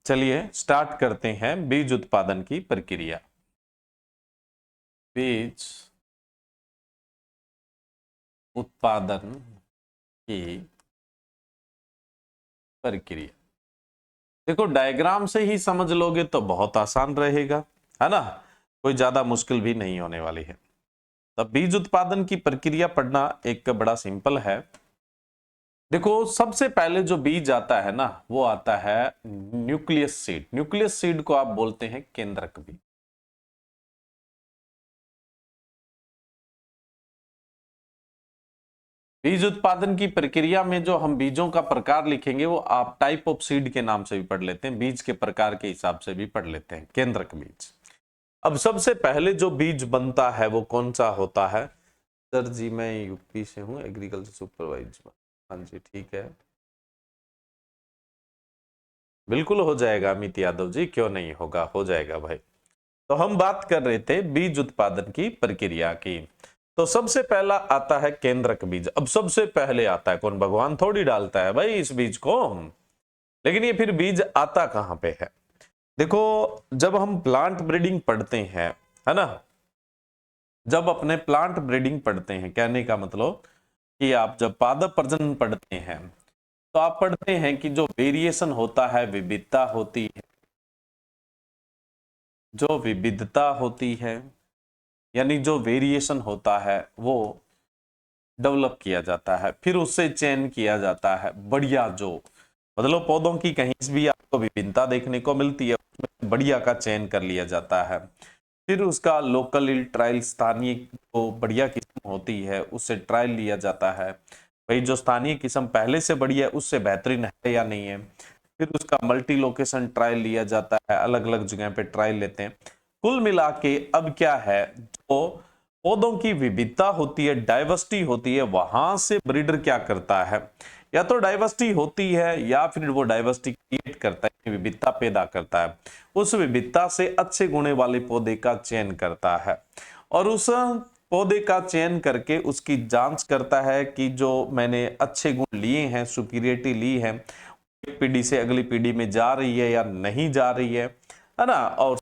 चलिए स्टार्ट करते हैं बीज उत्पादन की प्रक्रिया। बीज उत्पादन की प्रक्रिया, देखो डायग्राम से ही समझ लोगे तो बहुत आसान रहेगा, है ना, कोई ज्यादा मुश्किल भी नहीं होने वाली है। तो बीज उत्पादन की प्रक्रिया पढ़ना एक बड़ा सिंपल है। देखो सबसे पहले जो बीज आता है ना वो आता है न्यूक्लियस सीड। न्यूक्लियस सीड को आप बोलते हैं केंद्रक बीज। बीज उत्पादन की प्रक्रिया में जो हम बीजों का प्रकार लिखेंगे वो आप टाइप ऑफ सीड के नाम से भी पढ़ लेते हैं, बीज के प्रकार के हिसाब से भी पढ़ लेते हैं, केंद्रक बीज। अब सबसे पहले जो बीज बनता है वो कौन सा होता है? सर जी मैं यूपी से हूँ, एग्रीकल्चर सुपरवाइजर। हाँ जी ठीक है, बिल्कुल हो जाएगा अमित यादव जी, क्यों नहीं होगा, हो जाएगा भाई। तो हम बात कर रहे थे बीज उत्पादन की प्रक्रिया की। तो सबसे पहला आता है केंद्रक बीज। अब सबसे पहले आता है कौन? भगवान थोड़ी डालता है भाई इस बीज को, लेकिन ये फिर बीज आता कहां पे है? देखो जब हम प्लांट ब्रीडिंग पढ़ते हैं, है ना, जब अपने प्लांट ब्रीडिंग पढ़ते हैं, कहने का मतलब कि आप जब पादप प्रजनन पढ़ते हैं तो आप पढ़ते हैं कि जो वेरिएशन होता है, विविधता होती है, जो विविधता होती है यानी जो वेरिएशन होता है वो डेवलप किया जाता है, फिर उससे चयन किया जाता है बढ़िया, जो मतलब पौधों की कहीं भी आपको विभिन्नता देखने को मिलती है उसमें बढ़िया का चयन कर लिया जाता है। फिर उसका लोकल ट्रायल, स्थानीय जो बढ़िया किस्म होती है उससे ट्रायल लिया जाता है, भाई जो स्थानीय किस्म पहले से बढ़िया है उससे बेहतरीन है या नहीं है। फिर उसका मल्टी लोकेशन ट्रायल लिया जाता है, अलग अलग जगह पे ट्रायल लेते हैं। कुल मिला के अब क्या है, जो पौधों की विविधता होती है, डाइवर्सिटी होती है, वहां से ब्रीडर क्या करता है, या तो डाइवर्सिटी होती है या फिर वो डाइवर्सिटी क्रिएट करता है, विविधता पैदा करता है, उस विविधता से अच्छे गुणे वाले पौधे का चयन करता है और उस पौधे का चयन करके उसकी जांच करता है कि जो मैंने अच्छे गुण लिए हैं, सुपीरियरिटी ली है, एक पीढ़ी से अगली पीढ़ी में जा रही है या नहीं जा रही है ना, और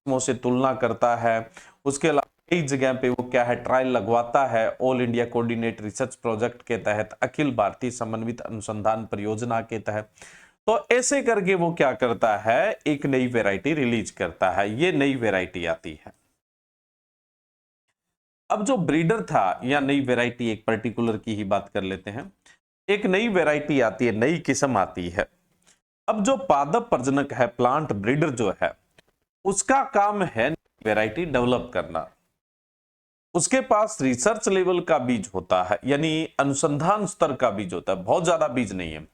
से तुलना करता है। उसके अलावा कई जगह पे वो क्या है, ट्रायल लगवाता है, all India coordinate research project के तहत, अखिल भारतीय समन्वित अनुसंधान परियोजना के तहत। तो ऐसे करके वो क्या करता है, एक नई वैरायटी रिलीज करता है, ये नई वैरायटी आती है। अब जो ब्रीडर था या नई वैरायटी, एक पर्टिकुलर की ही बात कर लेते हैं, एक नई वैरायटी आती है, नई किस्म आती है। अब जो पादप प्रजनक है, प्लांट ब्रीडर जो है, उसका काम है वैरायटी डेवलप करना। उसके पास रिसर्च लेवल का बीज होता है, यानी अनुसंधान स्तर का बीज होता है, बहुत ज्यादा बीज नहीं है।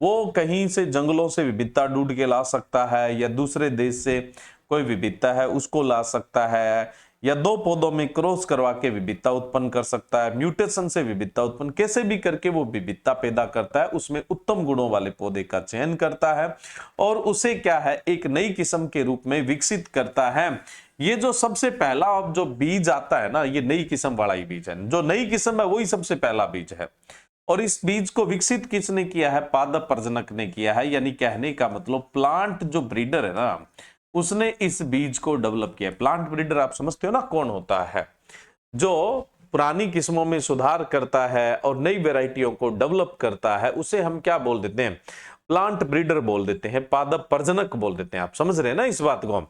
वो कहीं से जंगलों से विविधता ढूंढ के ला सकता है, या दूसरे देश से कोई विविधता है उसको ला सकता है, या दो पौधों में क्रॉस करवा के विविधता उत्पन्न कर सकता है, म्यूटेशन से विविधता उत्पन्न, कैसे भी करके वो विविधता पैदा करता है, उसमें उत्तम गुणों वाले पौधे का चयन करता है और उसे क्या है, एक नई किस्म के रूप में विकसित करता है। ये जो सबसे पहला अब जो बीज आता है ना, ये नई किस्म वाला ही बीज है, जो नई किस्म है वही सबसे पहला बीज है। और इस बीज को विकसित किसने किया है? पादप प्रजनक ने किया है, यानी कहने का मतलब प्लांट जो ब्रीडर है ना, उसने इस बीज को डेवलप किया। प्लांट ब्रीडर आप समझते हो ना कौन होता है? जो पुरानी किस्मों में सुधार करता है और नई वैरायटियों को डेवलप करता है, उसे हम क्या बोल देते हैं? प्लांट ब्रीडर बोल देते हैं, पादप प्रजनक बोल देते हैं। आप समझ रहे हैं ना इस बात को?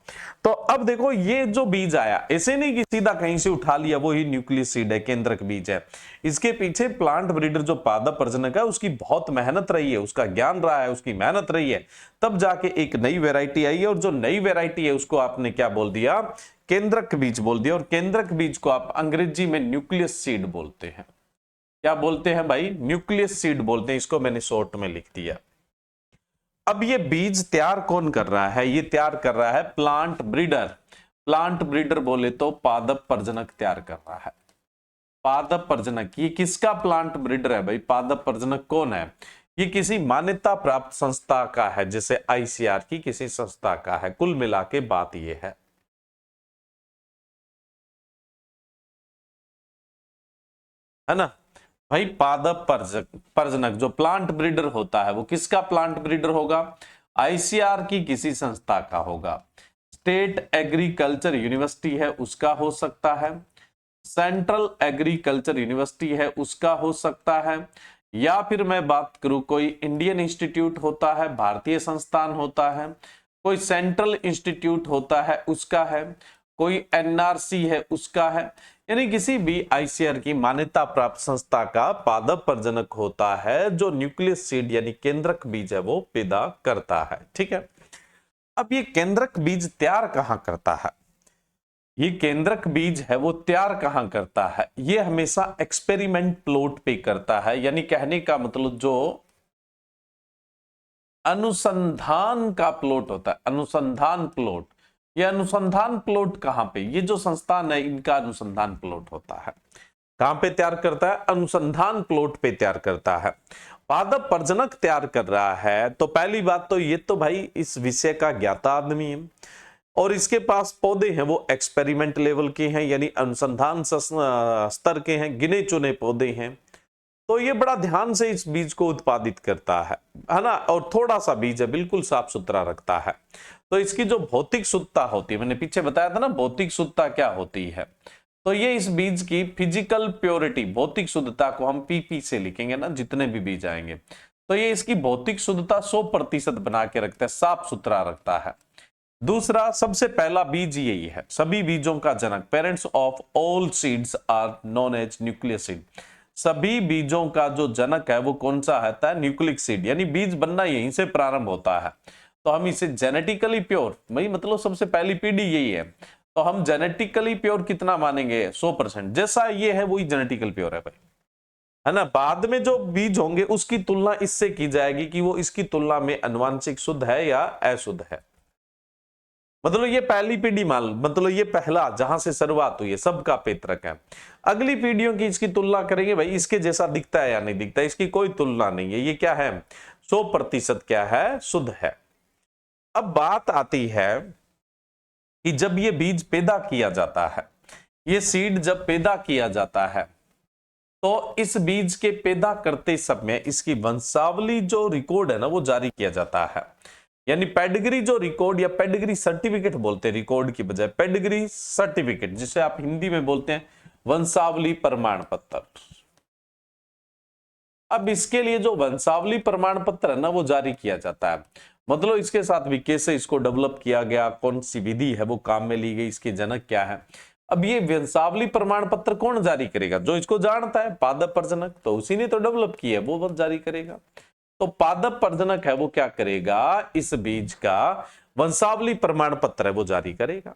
तो अब देखो ये जो बीज आया, ऐसे नहीं कि सीधा कहीं से उठा लिया, वो ही न्यूक्लियस सीड है, केंद्रक बीज है। इसके पीछे प्लांट ब्रीडर जो पादप प्रजनक है उसकी बहुत मेहनत रही है, उसका ज्ञान रहा है, उसकी मेहनत रही है, तब जाके एक नई वैरायटी आई है। और जो नई वैरायटी है उसको आपने क्या बोल दिया? केंद्रक बीज बोल दिया। और केंद्रक बीज को आप अंग्रेजी में न्यूक्लियस सीड बोलते हैं। क्या बोलते हैं भाई? न्यूक्लियस सीड बोलते हैं, इसको मैंने शॉर्ट में लिख दिया। अब ये बीज तैयार कौन कर रहा है? ये तैयार कर रहा है प्लांट ब्रीडर। प्लांट ब्रीडर बोले तो पादप प्रजनक तैयार कर रहा है। पादप प्रजनक, ये किसका प्लांट ब्रीडर है भाई? पादप प्रजनक कौन है? ये किसी मान्यता प्राप्त संस्था का है, जैसे आईसीआर की किसी संस्था का है। कुल मिला के बात ये है ना भाई? पादप प्रजनक जो प्लांट ब्रीडर होता है वो किसका प्लांट ब्रीडर होगा? आईसीआर की किसी संस्था का होगा। स्टेट एग्रीकल्चर यूनिवर्सिटी है उसका हो सकता है, सेंट्रल एग्रीकल्चर यूनिवर्सिटी है उसका हो सकता है, या फिर मैं बात करूं कोई इंडियन इंस्टीट्यूट होता है, भारतीय संस्थान होता है, कोई सेंट्रल इंस्टीट्यूट होता है उसका है, कोई एनआरसी है उसका है, यानी किसी भी आईसीआर की मान्यता प्राप्त संस्था का पादप प्रजनक होता है जो न्यूक्लियस सीड यानी केंद्रक बीज है वो पैदा करता है। ठीक है, अब ये केंद्रक बीज तैयार कहां करता है, ये केंद्रक बीज है वो तैयार कहां करता है, ये हमेशा एक्सपेरिमेंट प्लॉट पे करता है, यानी कहने का मतलब जो अनुसंधान का प्लॉट होता है, अनुसंधान प्लॉट, ये अनुसंधान प्लॉट कहां पे, ये जो संस्थान है इनका अनुसंधान प्लॉट होता है, कहां पे तैयार करता है, अनुसंधान प्लॉट पे तैयार करता है। पादप प्रजनक तैयार कर रहा है तो पहली बात तो ये तो भाई इस विषय का ज्ञाता आदमी है और इसके पास पौधे हैं वो एक्सपेरिमेंट लेवल के हैं, यानी अनुसंधान स्तर के हैं, गिने चुने पौधे हैं, तो ये बड़ा ध्यान से इस बीज को उत्पादित करता है ना, और थोड़ा सा बीज है बिल्कुल साफ सुथरा रखता है। तो इसकी जो भौतिक शुद्धता होती है, मैंने पीछे बताया था ना भौतिक शुद्धता क्या होती है, तो ये इस बीज की फिजिकल प्योरिटी, भौतिक शुद्धता को हम पीपी से लिखेंगे ना जितने भी बीज आएंगे, तो ये इसकी भौतिक शुद्धता 100% बना के रखता है, साफ सुथरा रखता है। दूसरा, सबसे पहला बीज यही है, सभी बीजों का जनक, parents of all seeds are known as nucleus seed, सभी बीजों का जो जनक है वो कौन सा होता है, न्यूक्लिक सीड, यानी बीज बनना यहीं से प्रारंभ होता है, तो हम इसे जेनेटिकली प्योर, वही मतलब सबसे पहली पीढ़ी यही है, तो हम जेनेटिकली प्योर कितना मानेंगे, 100%, जैसा ये है वही जेनेटिकल प्योर है भाई, है ना। बाद में जो बीज होंगे उसकी तुलना इससे की जाएगी कि वो इसकी तुलना में आनुवांशिक शुद्ध है या अशुद्ध है, मतलब ये पहली पीढ़ी मान, मतलब ये पहला जहां से शुरुआत हुई है सबका पैतृक है। अगली पीढ़ियों की इसकी तुलना करेंगे, भाई इसके जैसा दिखता है या नहीं दिखता, इसकी कोई तुलना नहीं है, ये क्या है 100% क्या है, शुद्ध है। अब बात आती है कि जब ये बीज पैदा किया जाता है, ये सीड जब पैदा किया जाता है तो इस बीज के पैदा करते समय इसकी वंशावली जो रिकॉर्ड है ना वो जारी किया जाता है, यानी पेडिग्री जो रिकॉर्ड या पेडिग्री सर्टिफिकेट बोलते हैं, रिकॉर्ड की बजाय पेडिग्री सर्टिफिकेट, जिसे आप हिंदी में बोलते हैं वंशावली प्रमाण पत्र। अब इसके लिए जो वंशावली प्रमाण पत्र है ना वो जारी किया जाता है, मतलब इसके साथ भी कैसे इसको डेवलप किया गया, कौन सी विधि है वो काम में ली गई, इसके जनक क्या है। अब ये वंशावली प्रमाण पत्र कौन जारी करेगा, जो इसको जानता है पादप प्रजनक, तो उसी ने तो डेवलप किया है वो जारी करेगा। तो पादप प्रजनक है वो क्या करेगा, इस बीज का वंशावली प्रमाण पत्र है वो जारी करेगा।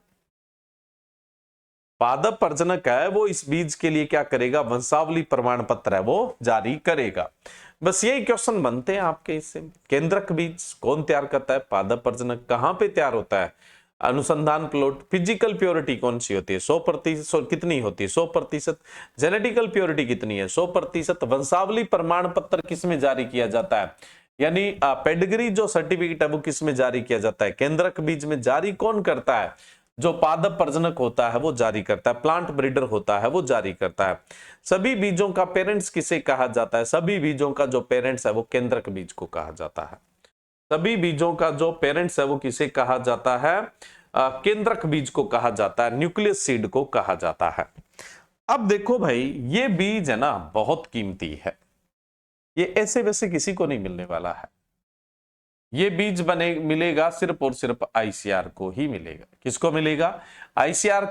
पादप प्रजनक है वो इस बीज के लिए क्या करेगा, वंशावली प्रमाण पत्र है वो जारी करेगा। बस यही क्वेश्चन बनते हैं आपके इससे। केंद्रक बीज कौन तैयार करता है, पादप प्रजनक, कहां पे तैयार होता है, अनुसंधान प्लॉट, फिजिकल प्योरिटी कौन सी होती है 100%, कितनी होती है 100%, जेनेटिकल प्योरिटी कितनी है 100%, वंशावली प्रमाण पत्र किसमें जारी किया जाता है, यानी पेडिग्री जो सर्टिफिकेट है वो किसमें जारी किया जाता है, केंद्रक बीज में जारी कौन करता है, जो पादप प्रजनक होता है वो जारी करता है, प्लांट ब्रीडर होता है वो जारी करता है। सभी बीजों का पेरेंट्स किसे कहा जाता है, सभी बीजों का जो पेरेंट्स है वो केंद्रक बीज को कहा जाता है, सभी बीजों का जो पेरेंट्स है वो किसे कहा जाता है, केंद्रक बीज को कहा जाता है, न्यूक्लियस सीड को कहा जाता है। अब देखो भाई ये बीज है ना बहुत कीमती है, ये ऐसे वैसे किसी को नहीं मिलने वाला है, ये बीज बने मिलेगा सिर्फ और सिर्फ आईसीआर को ही मिलेगा। किसको मिलेगा, आईसीआर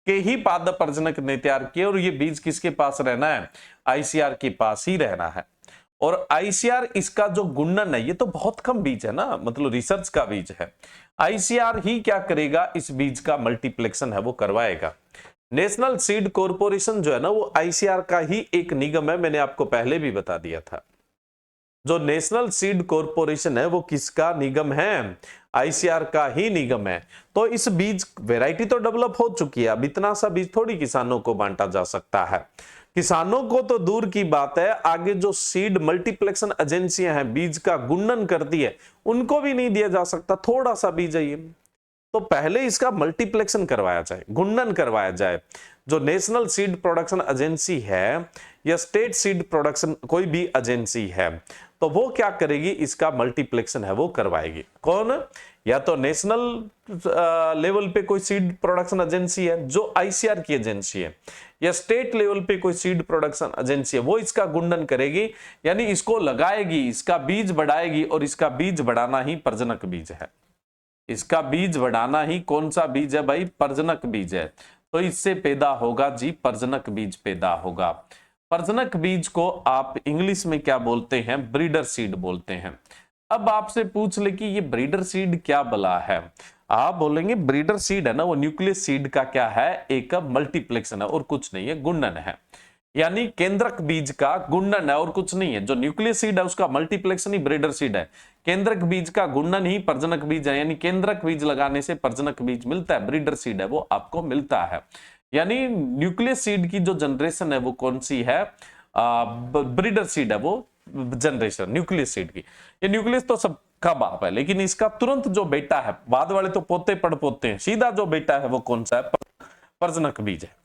के ही पादप प्रजनक ने तैयार किए, और ये बीज किसके पास रहना है, आईसीआर के पास ही रहना है। और आईसीआर इसका जो गुणन है ये तो बहुत कम बीज है ना, मतलब रिसर्च का बीज है, आईसीआर ही क्या करेगा, इस बीज का मल्टीप्लेक्शन है वो करवाएगा। नेशनल सीड कॉर्पोरेशन जो है ना वो आईसीआर का ही एक निगम है, मैंने आपको पहले भी बता दिया था। जो नेशनल सीड कॉर्पोरेशन है वो किसका निगम है, आईसीआर का ही निगम है। तो इस बीज वैरायटी तो डेवलप हो चुकी है, अब इतना सा बीज थोड़ी किसानों को बांटा जा सकता है, किसानों को तो दूर की बात है, आगे जो सीड मल्टीप्लेक्शन एजेंसियां हैं बीज का गुणन करती है उनको भी नहीं दिया जा सकता, थोड़ा सा बीज है ये। तो पहले इसका मल्टीप्लेक्शन करवाया जाए, गुणन करवाया जाए। जो नेशनल सीड प्रोडक्शन एजेंसी है या स्टेट सीड प्रोडक्शन कोई भी एजेंसी है, तो वो क्या करेगी, इसका मल्टीप्लेक्शन है वो करवाएगी। कौन? या तो नेशनल लेवल पे कोई सीड प्रोडक्शन एजेंसी है जो आईसीआर की एजेंसी है, या स्टेट लेवल पे कोई सीड प्रोडक्शन एजेंसी है, वो इसका गुणन करेगी, यानी इसको लगाएगी, इसका बीज बढ़ाएगी। और इसका बीज बढ़ाना ही प्रजनक बीज है। इसका बीज बढ़ाना ही कौन सा बीज है भाई? प्रजनक बीज है। तो इससे पैदा होगा जी प्रजनक बीज पैदा होगा। प्रजनक बीज को आप इंग्लिश में क्या बोलते हैं? ब्रीडर सीड बोलते हैं। अब आपसे पूछ ले कि ये ब्रीडर सीड क्या बला है, आप बोलेंगे ब्रीडर सीड है ना, वो न्यूक्लियस सीड का क्या है? एक मल्टीप्लेक्शन है और कुछ नहीं है, गुणन है। यानी केंद्रक बीज का गुणन है और कुछ नहीं है। जो न्यूक्लियस सीड है उसका मल्टीप्लेक्शन ही ब्रीडर सीड है, केंद्रक बीज का गुणन ही प्रजनक बीज है। यानी केंद्रक बीज लगाने से प्रजनक बीज मिलता है, ब्रीडर सीड है वो आपको मिलता है। यानी न्यूक्लियस सीड की जो जनरेशन है वो कौन सी है? ब्रीडर सीड है वो जनरेशन न्यूक्लियस सीड की। ये न्यूक्लियस तो सबका बाप है, लेकिन इसका तुरंत जो बेटा है, बाद वाले तो पोते पड़ पोते हैं, सीधा जो बेटा है वो कौन सा है? प्रजनक बीज है।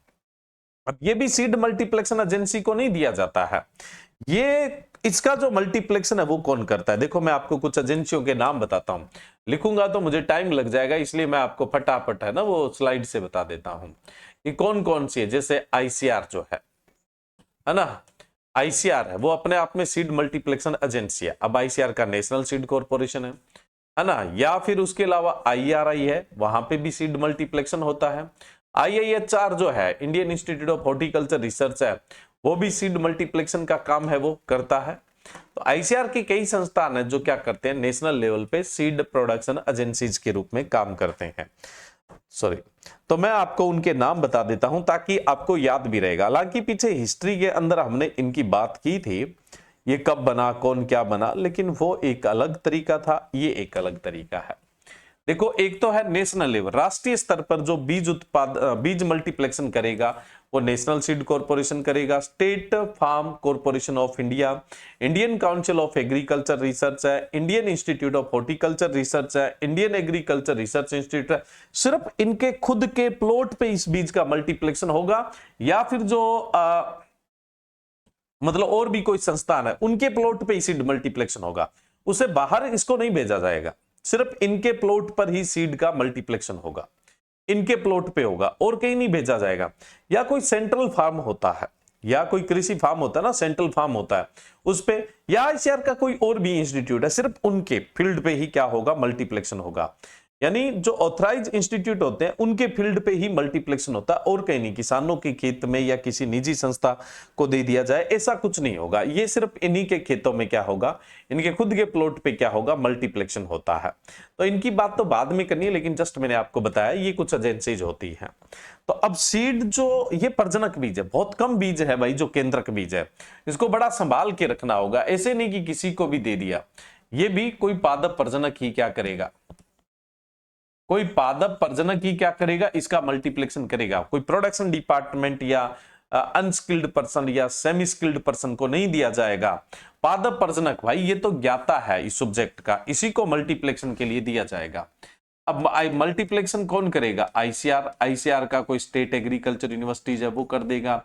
अब ये भी सीड मल्टीप्लेक्शन एजेंसी को नहीं दिया जाता है, ये इसका जो मल्टीप्लेक्शन है वो कौन करता है? देखो मैं आपको कुछ एजेंसियों के नाम बताता हूं, लिखूंगा तो मुझे टाइम लग जाएगा, इसलिए मैं आपको फटाफट है ना वो स्लाइड से बता देता हूं कि कौन कौन सी है। जैसे आईसीआर जो है ना, आईसीआर है वो अपने आप में सीड मल्टीप्लेक्शन एजेंसी है। अब आईसीआर का नेशनल सीड कॉर्पोरेशन है ना, या फिर उसके अलावा आईआरआई है, वहां पे भी सीड मल्टीप्लेक्शन होता है। आईआईएचआर जो है, Indian institute of horticulture research है, वो भी सीड मल्टीप्लेक्शन का काम है वो करता है। तो आईसीआर के कई संस्थान है जो क्या करते हैं, नेशनल लेवल पे सीड प्रोडक्शन एजेंसीज के रूप में काम करते हैं। सॉरी, तो मैं आपको उनके नाम बता देता हूं ताकि आपको याद भी रहेगा। हालांकि पीछे हिस्ट्री के अंदर हमने इनकी बात की थी, ये कब बना, कौन क्या बना, लेकिन वो एक अलग तरीका था, ये एक अलग तरीका है। देखो, एक तो है नेशनल लेवल, राष्ट्रीय स्तर पर जो बीज मल्टीप्लेक्शन करेगा वो नेशनल सीड कॉर्पोरेशन करेगा। State farm corporation of India, Indian council of agriculture research है, Indian institute of horticulture research है, इंडियन एग्रीकल्चर रिसर्च इंस्टीट्यूट है। सिर्फ इनके खुद के प्लॉट पे इस बीज का मल्टीप्लेक्शन होगा, या फिर जो मतलब और भी कोई संस्थान है उनके प्लॉट पे सीड मल्टीप्लेक्शन होगा, उसे बाहर इसको नहीं भेजा जाएगा। सिर्फ इनके प्लॉट पर ही सीड का मल्टीप्लेक्शन होगा, इनके प्लॉट पे होगा और कहीं नहीं भेजा जाएगा। या कोई सेंट्रल फार्म होता है, या कोई कृषि फार्म होता है ना, सेंट्रल फार्म होता है उस पे, या आईसीआर का कोई और भी इंस्टीट्यूट है, सिर्फ उनके फील्ड पे ही क्या होगा? मल्टीप्लेक्शन होगा। यानी जो ऑथराइज इंस्टीट्यूट होते हैं उनके फील्ड पे ही मल्टीप्लेक्शन होता है, और कहीं नहीं किसानों के खेत में या किसी निजी संस्था को दे दिया जाए, ऐसा कुछ नहीं होगा। ये सिर्फ इन्हीं के खेतों में क्या होगा, इनके खुद के प्लॉट पे क्या होगा? मल्टीप्लेक्शन होता है। तो इनकी बात तो बाद में करनी है, लेकिन जस्ट मैंने आपको बताया ये कुछ एजेंसीज होती हैं। तो अब सीड जो ये प्रजनक बीज है, बहुत कम बीज है भाई जो केंद्रक बीज है, इसको बड़ा संभाल के रखना होगा। ऐसे नहीं कि किसी को भी दे दिया, ये भी कोई पादप प्रजनक ही क्या करेगा, कोई पादप प्रजनक ही क्या करेगा? इसका मल्टीप्लेक्शन करेगा। कोई प्रोडक्शन डिपार्टमेंट या अनस्किल्ड पर्सन या सेमी स्किल्ड पर्सन को नहीं दिया जाएगा। पादप प्रजनक भाई ये तो ज्ञाता है इस सब्जेक्ट का, इसी को मल्टीप्लेक्शन के लिए दिया जाएगा। अब मल्टीप्लेक्शन कौन करेगा? आईसीआर, आईसीआर का कोई स्टेट एग्रीकल्चर यूनिवर्सिटीज है वो कर देगा,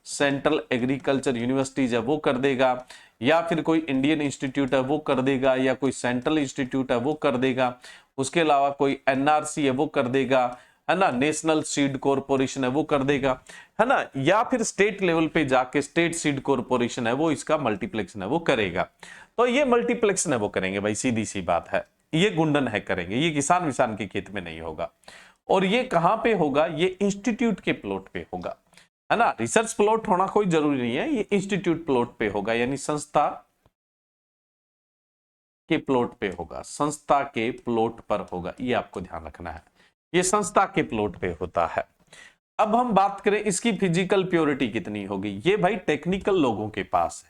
सेंट्रल एग्रीकल्चर यूनिवर्सिटीज है वो कर देगा, या फिर कोई इंडियन इंस्टीट्यूट है वो कर देगा, या कोई सेंट्रल इंस्टीट्यूट है वो कर देगा, उसके अलावा कोई एनआरसी है वो कर देगा, है ना, नेशनल सीड कॉर्पोरेशन है वो कर देगा, है ना, या फिर स्टेट लेवल पे जाके स्टेट सीड कॉर्पोरेशन है वो इसका मल्टीप्लेक्शन है वो करेगा। तो ये मल्टीप्लेक्शन है वो करेंगे भाई, सीधी सी बात है, ये गुंडन है करेंगे, ये किसान विसान के खेत में नहीं होगा। और ये कहां पे होगा? ये इंस्टीट्यूट के प्लॉट पे होगा, है ना। रिसर्च प्लॉट होना कोई जरूरी नहीं है, ये इंस्टीट्यूट प्लॉट पे होगा, यानी संस्था के प्लॉट पे होगा, संस्था के प्लॉट पर होगा, ये आपको ध्यान रखना है, ये संस्था के प्लॉट पे होता है। अब हम बात करें इसकी फिजिकल प्योरिटी कितनी होगी, ये भाई टेक्निकल लोगों के पास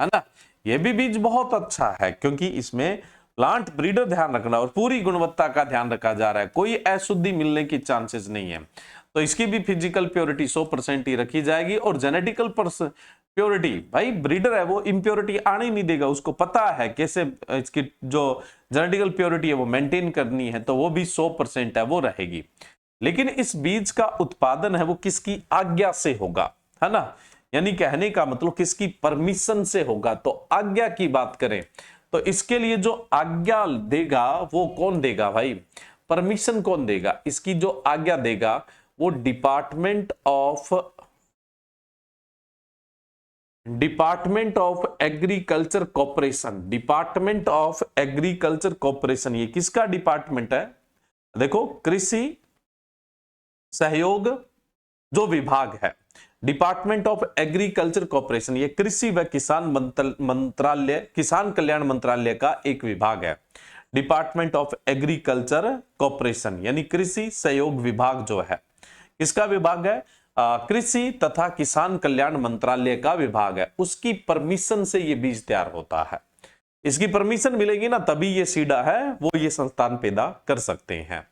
है ना। ये भी बीज बहुत अच्छा है क्योंकि इसमें प्लांट ब्रीडर ध्यान रखना और पूरी गुणवत्ता का ध्यान रखा जा रहा है, कोई अशुद्धि मिलने की चांसेस नहीं है। तो इसकी भी फिजिकल प्योरिटी 100% ही रखी जाएगी। और जेनेटिकल प्योरिटी, भाई ब्रीडर है वो इम्प्योरिटी आने ही नहीं देगा, उसको पता है कैसे इसकी जो जेनेटिकल प्योरिटी है वो मेंटेन करनी है, तो वो भी 100% है वो रहेगी। लेकिन इस बीज का उत्पादन है वो किसकी आज्ञा से होगा, है ना, यानी कहने का मतलब किसकी परमिशन से होगा। तो आज्ञा की बात करें तो इसके लिए जो आज्ञा देगा वो कौन देगा भाई, परमिशन कौन देगा, इसकी जो आज्ञा देगा वो department of agriculture corporation, department of agriculture corporation. ये किसका डिपार्टमेंट है, देखो कृषि सहयोग जो विभाग है, डिपार्टमेंट ऑफ एग्रीकल्चर कॉर्पोरेशन, ये कृषि व किसान मंत्रालय, किसान कल्याण मंत्रालय का एक विभाग है। डिपार्टमेंट ऑफ एग्रीकल्चर कॉर्पोरेशन यानी कृषि सहयोग विभाग जो है, किसका विभाग है, कृषि तथा किसान कल्याण मंत्रालय का विभाग है, उसकी परमिशन से ये बीज तैयार होता है। इसकी परमिशन मिलेगी ना तभी ये सीडा है वो ये संस्थान पैदा कर सकते हैं।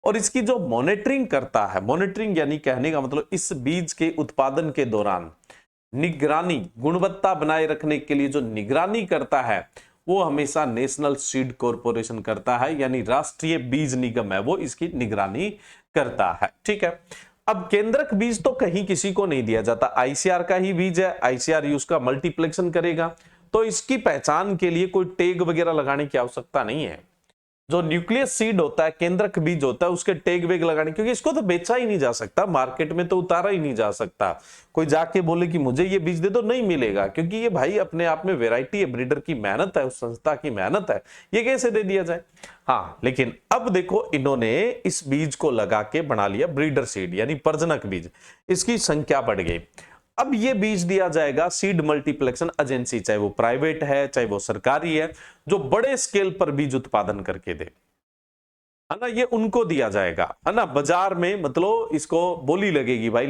और इसकी जो मॉनिटरिंग करता है, मॉनिटरिंग यानी कहने का मतलब इस बीज के उत्पादन के दौरान निगरानी, गुणवत्ता बनाए रखने के लिए जो निगरानी करता है वो हमेशा नेशनल सीड कॉर्पोरेशन करता है, यानी राष्ट्रीय बीज निगम है वो इसकी निगरानी करता है। ठीक है, अब केंद्रक बीज तो कहीं किसी को नहीं दिया जाता, आईसीआर का ही बीज है, आईसीआर ही उसका मल्टीप्लेक्शन करेगा, तो इसकी पहचान के लिए कोई टैग वगैरह लगाने की आवश्यकता नहीं है। जो न्यूक्लियस सीड होता है, केंद्रक बीज होता है, उसके टैग वेग लगाने, क्योंकि इसको तो बेचा ही नहीं जा सकता, मार्केट में तो उतारा ही नहीं जा सकता। कोई जाके बोले कि मुझे ये बीज दे दो, नहीं मिलेगा, क्योंकि ये भाई अपने आप में वैरायटी है, ब्रीडर की मेहनत है, उस संस्था की मेहनत है, ये कैसे दे दिया जाए। हाँ, लेकिन अब देखो इन्होंने इस बीज को लगा के बना लिया ब्रीडर सीड यानी प्रजनक बीज, इसकी संख्या बढ़ गई। अब ये बीज दिया जाएगा सीड मल्टीप्लेक्शन एजेंसी, चाहे वो प्राइवेट है चाहे वो सरकारी है, जो बड़े स्केल पर बीज उत्पादन करके दे, है ना, ये उनको दिया जाएगा, है ना। बाजार में मतलब इसको बोली लगेगी भाई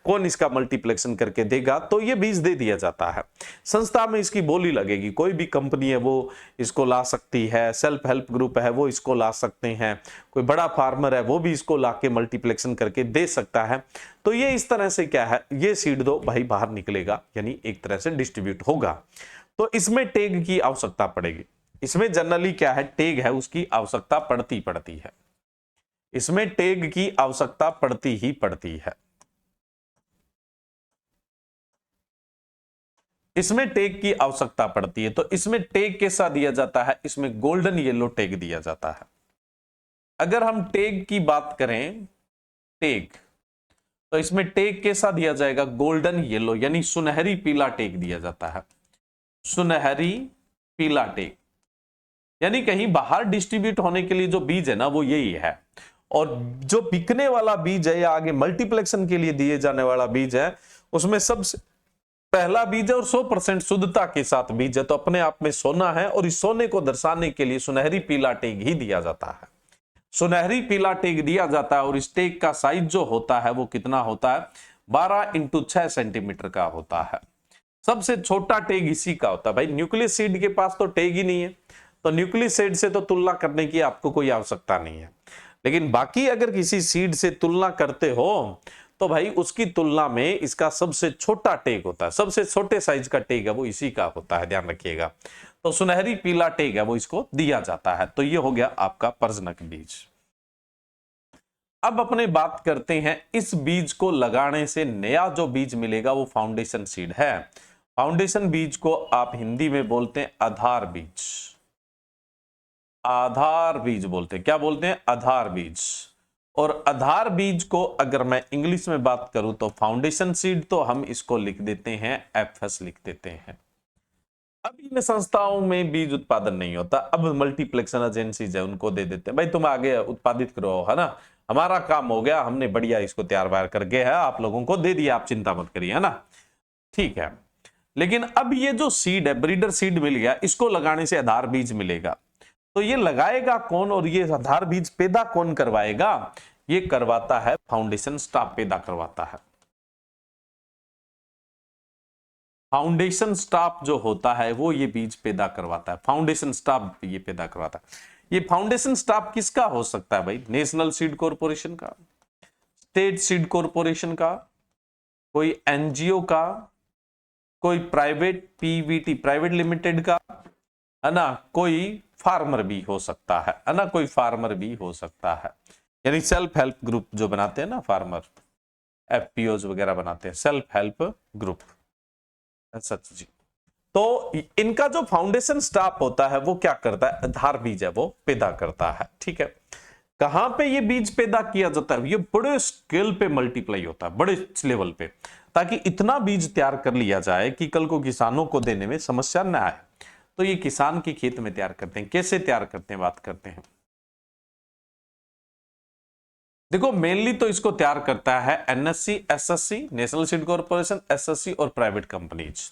कौन इसका मल्टीप्लेक्शन करके देगा, तो ये बीज दे दिया जाता है। संस्था में इसकी बोली लगेगी, कोई भी कंपनी है वो इसको ला सकती है, सेल्फ हेल्प ग्रुप है वो इसको ला सकते हैं, कोई बड़ा फार्मर है वो भी इसको ला के मल्टीप्लेक्शन करके दे सकता है। तो ये इस तरह से क्या है, ये सीड दो भाई बाहर निकलेगा, यानी एक तरह से डिस्ट्रीब्यूट होगा। तो इसमें टैग की आवश्यकता पड़ेगी, इसमें जनरली क्या है, टैग है उसकी आवश्यकता पड़ती है, इसमें टैग की आवश्यकता पड़ती ही पड़ती है, इसमें टैग की आवश्यकता पड़ती है। तो इसमें टैग कैसा दिया जाता है, इसमें गोल्डन येलो टैग दिया जाता है। अगर हम टैग की बात करें, टैग, तो इसमें टैग कैसा दिया जाएगा, गोल्डन येलो यानी सुनहरी पीला टैग दिया जाता है, सुनहरी पीला टैग, यानी कहीं बाहर डिस्ट्रीब्यूट होने के लिए जो बीज है ना वो यही है। और जो बिकने वाला बीज है या आगे मल्टीप्लेक्शन के लिए दिए जाने वाला बीज है, उसमें सबसे पहला बीज है और 100% शुद्धता के साथ बीज है, तो अपने आप में सोना है, और इस सोने को दर्शाने के लिए सुनहरी पीला टैग ही दिया जाता है, सुनहरी पीला टैग दिया जाता है। और इस टैग का साइज जो होता है वो कितना होता है, 12 × 6 सेंटीमीटर का होता है। सबसे छोटा टैग इसी का होता है भाई, न्यूक्लियस सीड के पास तो टैग ही नहीं है, तो न्यूक्लियस सीड से तो तुलना करने की आपको कोई आवश्यकता नहीं है। लेकिन बाकी अगर किसी सीड से तुलना करते हो तो भाई उसकी तुलना में इसका सबसे छोटा टैग होता है, सबसे छोटे साइज का टैग है वो इसी का होता है, ध्यान रखिएगा। तो सुनहरी पीला टैग है वो इसको दिया जाता है। तो ये हो गया आपका प्रजनक बीज। अब अपने बात करते हैं इस बीज को लगाने से नया जो बीज मिलेगा वो फाउंडेशन सीड है। फाउंडेशन बीज को आप हिंदी में बोलते हैं आधार बीज, आधार बीज बोलते हैं, क्या बोलते हैं, आधार बीज। और आधार बीज को अगर मैं इंग्लिश में बात करूं तो फाउंडेशन सीड, तो हम इसको लिख देते हैं एफएस लिख देते हैं। अब इन संस्थाओं में बीज उत्पादन नहीं होता, अब मल्टीप्लेक्शन एजेंसीज है उनको दे देते हैं, भाई तुम आगे उत्पादित करो, है ना, हमारा काम हो गया, हमने बढ़िया इसको तैयार वार करके है आप लोगों को दे दिया, आप चिंता मत करिए, है ना, ठीक है। लेकिन अब ये जो सीड है, ब्रीडर सीड मिल गया, इसको लगाने से आधार बीज मिलेगा, तो ये लगाएगा कौन और ये आधार बीज पैदा कौन करवाएगा, ये करवाता है फाउंडेशन स्टाफ पैदा करवाता है। फाउंडेशन स्टाफ जो होता है वो ये बीज पैदा करवाता है, फाउंडेशन स्टाफ ये पैदा करवाता है। ये फाउंडेशन स्टाफ किसका हो सकता है भाई, नेशनल सीड कॉर्पोरेशन का, स्टेट सीड कॉरपोरेशन का, कोई एनजीओ का, कोई प्राइवेट पीवीटी प्राइवेट लिमिटेड का, है ना, कोई फार्मर भी हो सकता है ना, कोई फार्मर भी हो सकता है, यानी सेल्फ हेल्प ग्रुप जो बनाते हैं ना फार्मर, एफपीओज वगैरह बनाते हैं, सेल्फ हेल्प ग्रुप, सच जी। तो इनका जो फाउंडेशन स्टाफ होता है वो क्या करता है, आधार बीज है वो पैदा करता है, ठीक है। कहां पे ये बीज पैदा किया जाता है, ये बड़े स्केल पे मल्टीप्लाई होता है, बड़े लेवल पे, ताकि इतना बीज तैयार कर लिया जाए कि कल को किसानों को देने में समस्या ना आए। तो ये किसान के खेत में तैयार करते हैं। कैसे तैयार करते हैं बात करते हैं। देखो मेनली तो इसको तैयार करता है NSC, SSC, national seed corporation, SSC और प्राइवेट कंपनीज।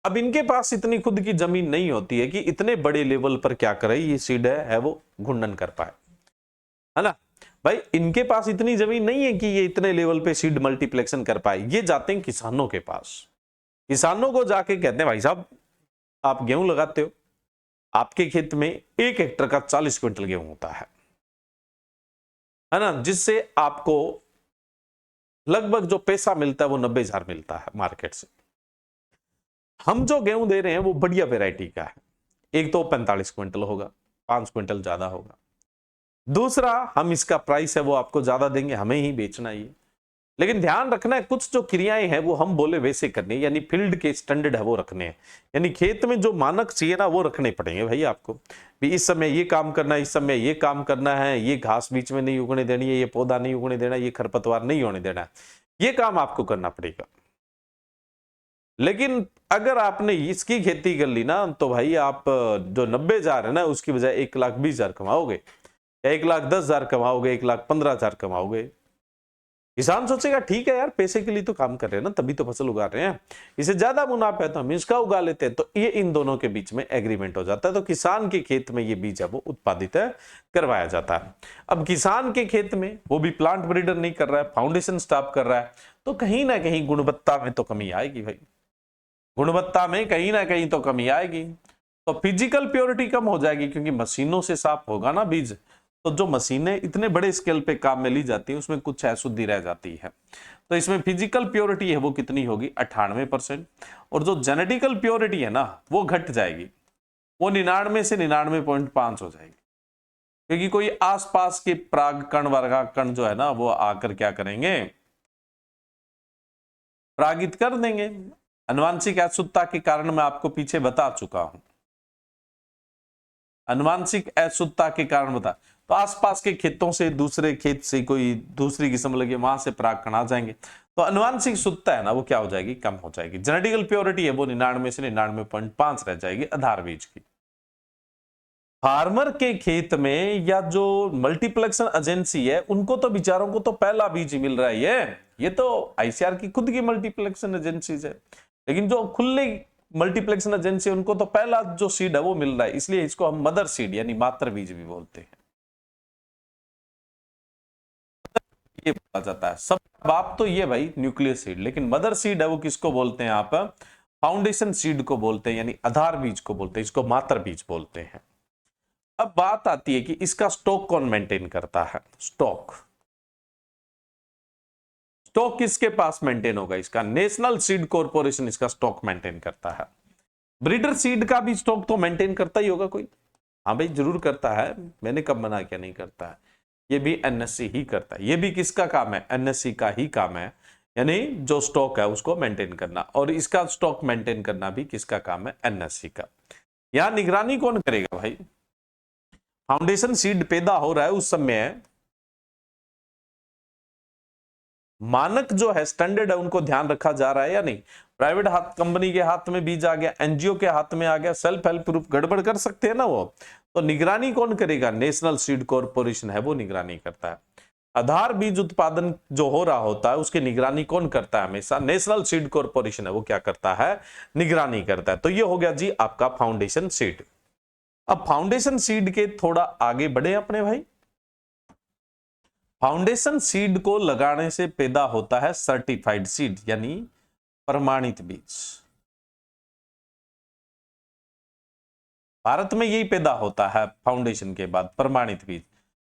अब इनके पास इतनी खुद की जमीन नहीं होती है कि इतने बड़े लेवल पर क्या करे, ये सीड है वो घुंडन कर पाए, है ना भाई। इनके पास इतनी जमीन नहीं है कि ये इतने लेवल पे सीड मल्टीप्लेक्शन कर पाए। ये जाते हैं किसानों के पास, किसानों को जाके कहते हैं भाई साहब आप गेहूं लगाते हो, आपके खेत में 1 हेक्टर का 40 क्विंटल गेहूं होता है ना, जिससे आपको लगभग जो पैसा मिलता है वो 90,000 मिलता है मार्केट से। हम जो गेहूं दे रहे हैं वो बढ़िया वेराइटी का है। एक तो 45 क्विंटल होगा, 5 क्विंटल ज्यादा होगा। दूसरा हम इसका प्राइस है वो आपको ज्यादा देंगे, हमें ही बेचना ही है। लेकिन ध्यान रखना है कुछ जो क्रियाएं हैं वो हम बोले वैसे करनी है, यानी फील्ड के स्टैंडर्ड है वो रखने हैं, यानी खेत में जो मानक चाहिए ना वो रखने पड़ेंगे भाई आपको। भी इस समय ये काम करना है, इस समय ये काम करना है, ये घास बीच में नहीं उगने देनी है, ये पौधा नहीं उगने देना, ये खरपतवार नहीं होने देना है, ये काम आपको करना पड़ेगा। लेकिन अगर आपने इसकी खेती कर ली ना तो भाई आप जो 90,000 है ना उसकी बजाय 1,20,000 कमाओगे, 1,10,000 कमाओगे, 1,15,000 कमाओगे। किसान सोचेगा ठीक है यार पैसे के लिए तो काम कर रहे हैं ना, तभी तो फसल उगा रहे हैं, इसे ज्यादा मुनाफा है तो हम इसका उगा लेते हैं। तो ये इन दोनों के बीच में एग्रीमेंट हो जाता है। तो किसान के खेत में ये बीज है वो उत्पादित करवाया जाता है। अब किसान के खेत में वो भी प्लांट ब्रीडर नहीं कर रहा है, फाउंडेशन स्टाफ कर रहा है, तो कहीं ना कहीं गुणवत्ता में तो कमी आएगी भाई, गुणवत्ता में कहीं ना कहीं तो कमी आएगी। तो फिजिकल प्योरिटी कम हो जाएगी क्योंकि मशीनों से साफ होगा ना बीज, तो जो मशीनें इतने बड़े स्केल पे काम में ली जाती है उसमें कुछ अशुद्धि रह जाती है। तो इसमें फिजिकल प्योरिटी है वो कितनी होगी, 98%। और जो जेनेटिकल प्योरिटी है ना वो घट जाएगी, वो 99 से 99.5 हो जाएगी, क्योंकि कोई आसपास के प्राग कण वर्गा कण जो है ना वो आकर क्या करेंगे, परागित कर देंगे। अनुवांशिक अशुद्धता के कारण मैं आपको पीछे बता चुका हूं, अनुवांशिक अशुद्धता के कारण बता, तो आसपास के खेतों से दूसरे खेत से कोई दूसरी किस्म लगे वहां से परागकण आ जाएंगे, तो अनुवांशिक शुद्धता है ना वो क्या हो जाएगी, कम हो जाएगी। जेनेटिकल प्योरिटी है वो 99 से 99.5 रह जाएगी आधार बीज की। फार्मर के खेत में या जो मल्टीप्लेक्शन एजेंसी है उनको तो बेचारों को तो पहला बीज मिल रहा है, ये तो आईसीआर की खुद की मल्टीप्लेक्शन एजेंसीज है। लेकिन जो खुले मल्टीप्लेक्शन एजेंसी उनको तो पहला जो सीड है वो मिल रहा है, इसलिए इसको हम मदर सीड यानी मातृ बीज भी बोलते हैं। ये बोला जाता है सब बाप तो ये भाई न्यूक्लियर सीड, लेकिन मदर सीड है वो किसको बोलते हैं आप, फाउंडेशन सीड को बोलते हैं, यानी आधार बीज को बोलते हैं, इसको मातृ बीज बोलते हैं। अब बात आती है कि इसका स्टॉक कौन मेंटेन करता है, स्टॉक स्टॉक किसके पास मेंटेन होगा, इसका नेशनल सीड कॉर्पोरेशन इसका स्टॉक मेंटेन करता है। ब्रीडर सीड का भी स्टॉक तो मेंटेन करता ही होगा कोई, हाँ भाई जरूर करता है, मैंने कब मना किया नहीं करता है, ये भी एनएससी ही करता है। ये भी किसका काम है, एनएससी का ही काम है, यानी जो स्टॉक है उसको मेंटेन करना, और इसका स्टॉक मेंटेन करना भी किसका काम है, एनएससी का। यहां निगरानी कौन करेगा भाई, फाउंडेशन सीड पैदा हो रहा है उस समय मानक जो है स्टैंडर्ड है उनको ध्यान रखा जा रहा है या नहीं। प्राइवेट हाथ कंपनी के हाथ में बीज आ गया, एनजीओ के हाथ में आ गया, सेल्फ हेल्प ग्रुप गड़बड़ कर सकते हैं ना वो, तो निगरानी कौन करेगा, नेशनल सीड कॉर्पोरेशन है वो निगरानी करता है। आधार बीज उत्पादन जो हो रहा होता है उसकी निगरानी कौन करता है, हमेशा नेशनल सीड कॉर्पोरेशन है वो क्या करता है, निगरानी करता है। तो ये हो गया जी आपका फाउंडेशन सीड। अब फाउंडेशन सीड के थोड़ा आगे बढ़े अपने भाई, फाउंडेशन सीड को लगाने से पैदा होता है सर्टिफाइड सीड यानी प्रमाणित बीज। भारत में यही पैदा होता है फाउंडेशन के बाद, प्रमाणित बीज।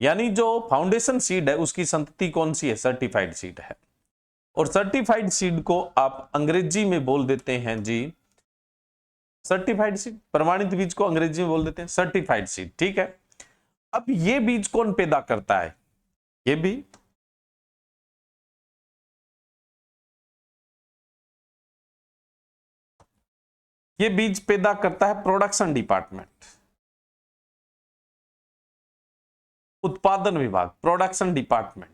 यानी जो फाउंडेशन सीड है उसकी संतति कौन सी है, सर्टिफाइड सीड है। और सर्टिफाइड सीड को आप अंग्रेजी में बोल देते हैं जी सर्टिफाइड सीड, प्रमाणित बीज को अंग्रेजी में बोल देते हैं सर्टिफाइड सीड, ठीक है। अब ये बीज कौन पैदा करता है, ये भी ये बीज पैदा करता है प्रोडक्शन डिपार्टमेंट, उत्पादन विभाग, प्रोडक्शन डिपार्टमेंट।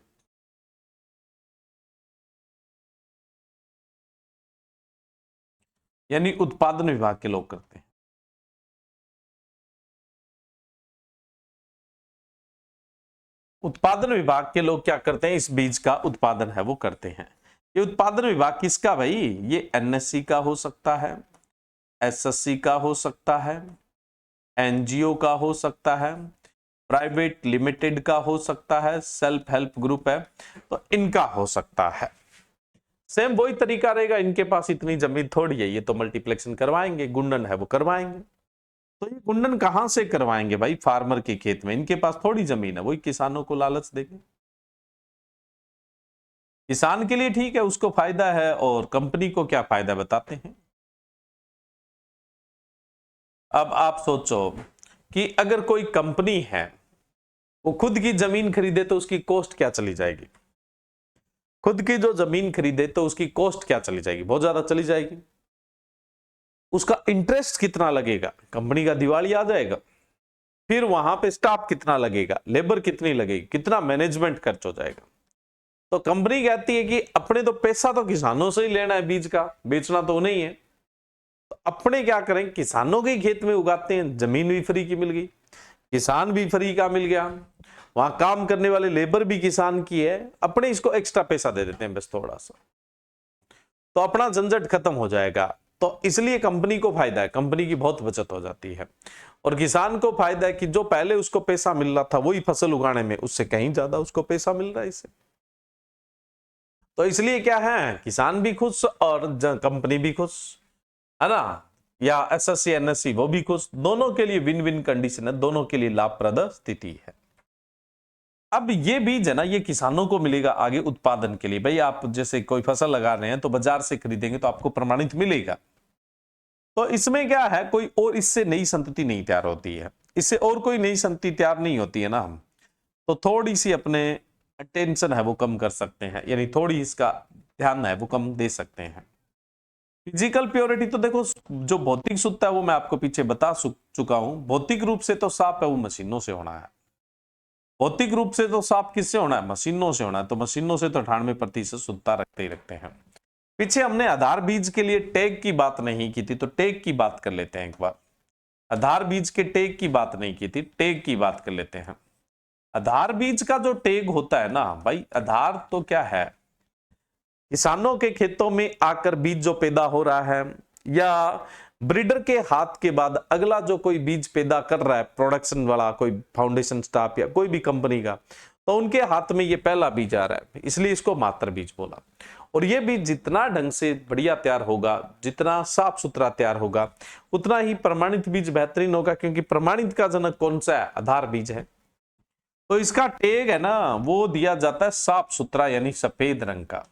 यानी उत्पादन विभाग के लोग करते हैं। उत्पादन विभाग के लोग क्या करते हैं, इस बीज का उत्पादन है वो करते हैं। ये उत्पादन विभाग किसका भाई, ये एनएससी का हो सकता है, एसएससी का हो सकता है, एनजीओ का हो सकता है, प्राइवेट लिमिटेड का हो सकता है, सेल्फ हेल्प ग्रुप है तो इनका हो सकता है। सेम वही तरीका रहेगा, इनके पास इतनी जमीन थोड़ी है, ये तो मल्टीप्लेक्शन करवाएंगे, गुंडन है वो करवाएंगे। तो ये गुंडन कहां से करवाएंगे भाई, फार्मर के खेत में, इनके पास थोड़ी जमीन है, वही किसानों को लालच देंगे। किसान के लिए ठीक है, उसको फायदा है, और कंपनी को क्या फायदा बताते हैं। अब आप सोचो कि अगर कोई कंपनी है वो खुद की जमीन खरीदे तो उसकी कॉस्ट क्या चली जाएगी, खुद की जो जमीन खरीदे तो उसकी कॉस्ट क्या चली जाएगी, बहुत ज्यादा चली जाएगी। उसका इंटरेस्ट कितना लगेगा, कंपनी का दिवाली आ जाएगा। फिर वहां पे स्टाफ कितना लगेगा, लेबर कितनी लगेगी, कितना मैनेजमेंट खर्च हो जाएगा। तो कंपनी कहती है कि अपने तो पैसा तो किसानों से ही लेना है, बीज का बेचना तो नहीं है, तो अपने क्या करें, किसानों के खेत में उगाते हैं, जमीन भी फ्री की मिल गई, किसान भी फ्री का मिल गया, वहां काम करने वाले लेबर भी किसान की है, अपने इसको एक्स्ट्रा पैसा दे देते हैं बस थोड़ा सा, तो अपना झंझट खत्म हो जाएगा। तो इसलिए कंपनी को फायदा है, कंपनी की बहुत बचत हो जाती है, और किसान को फायदा है कि जो पहले उसको पैसा मिल रहा था वही फसल उगाने में, उससे कहीं ज्यादा उसको पैसा मिल रहा है इससे। तो इसलिए क्या है, किसान भी खुश और कंपनी भी खुश, है ना, या एसएससी एनएससी वो भी खुश, दोनों के लिए विन विन कंडीशन है, दोनों के लिए लाभप्रद स्थिति है। अब ये बीज है ना, ये किसानों को मिलेगा आगे उत्पादन के लिए। भाई आप जैसे कोई फसल लगा रहे हैं तो बाजार से खरीदेंगे तो आपको प्रमाणित मिलेगा, तो इसमें क्या है, कोई और इससे नई संतति नहीं तैयार होती है, इससे और कोई नई संतति तैयार नहीं होती है ना, हम तो थोड़ी सी अपने टेंशन है वो कम कर सकते हैं, यानी थोड़ी इसका ध्यान है वो कम दे सकते हैं। फिजिकल प्योरिटी तो देखो, जो भौतिक शुद्धता है वो मैं आपको पीछे बता चुका हूं, भौतिक रूप से तो साफ है वो मशीनों से होना है, भौतिक रूप से तो साफ किससे होना है, मशीनों से होना है, तो मशीनों से तो 98% शुद्धता रखते ही रखते हैं। पीछे हमने आधार बीज के लिए टैग की बात नहीं की थी, तो टैग की बात कर लेते हैं एक बार। आधार बीज के टैग की बात नहीं की थी, टैग की बात कर लेते हैं। आधार बीज का जो टैग होता है ना भाई, आधार तो क्या है, किसानों के खेतों में आकर बीज जो पैदा हो रहा है, या ब्रीडर के हाथ के बाद अगला जो कोई बीज पैदा कर रहा है, प्रोडक्शन वाला कोई फाउंडेशन स्टाफ या कोई भी कंपनी का, तो उनके हाथ में ये पहला बीज आ रहा है, इसलिए इसको मात्र बीज बोला। और ये बीज जितना ढंग से बढ़िया तैयार होगा, जितना साफ सुथरा तैयार होगा, उतना ही प्रमाणित बीज बेहतरीन होगा, क्योंकि प्रमाणित का जनक कौन सा है, आधार बीज है। तो इसका टैग है ना वो दिया जाता है साफ सुथरा, यानी सफेद रंग का,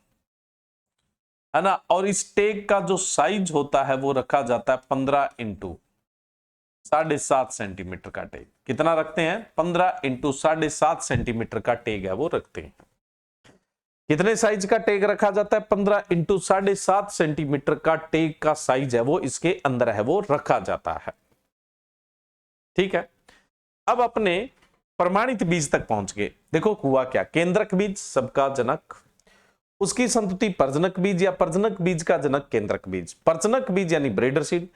है ना। और इस टैग का जो साइज होता है वो रखा जाता है 15 इंटू 7.5 सेंटीमीटर का टैग। कितना रखते हैं, 15 इंटू 7.5 सेंटीमीटर का टैग है वो रखते हैं। कितने साइज का टैग रखा जाता है, 15 इंटू 7.5 सेंटीमीटर का टैग का साइज है वो इसके अंदर है वो रखा जाता है, ठीक है। अब अपने प्रमाणित बीज तक पहुंच गए। देखो हुआ क्या, केंद्रक बीज सबका जनक, उसकी संतति प्रजनक बीज या प्रजनक बीज का जनक केंद्रक बीज। प्रजनक बीज यानी ब्रीडर सीड,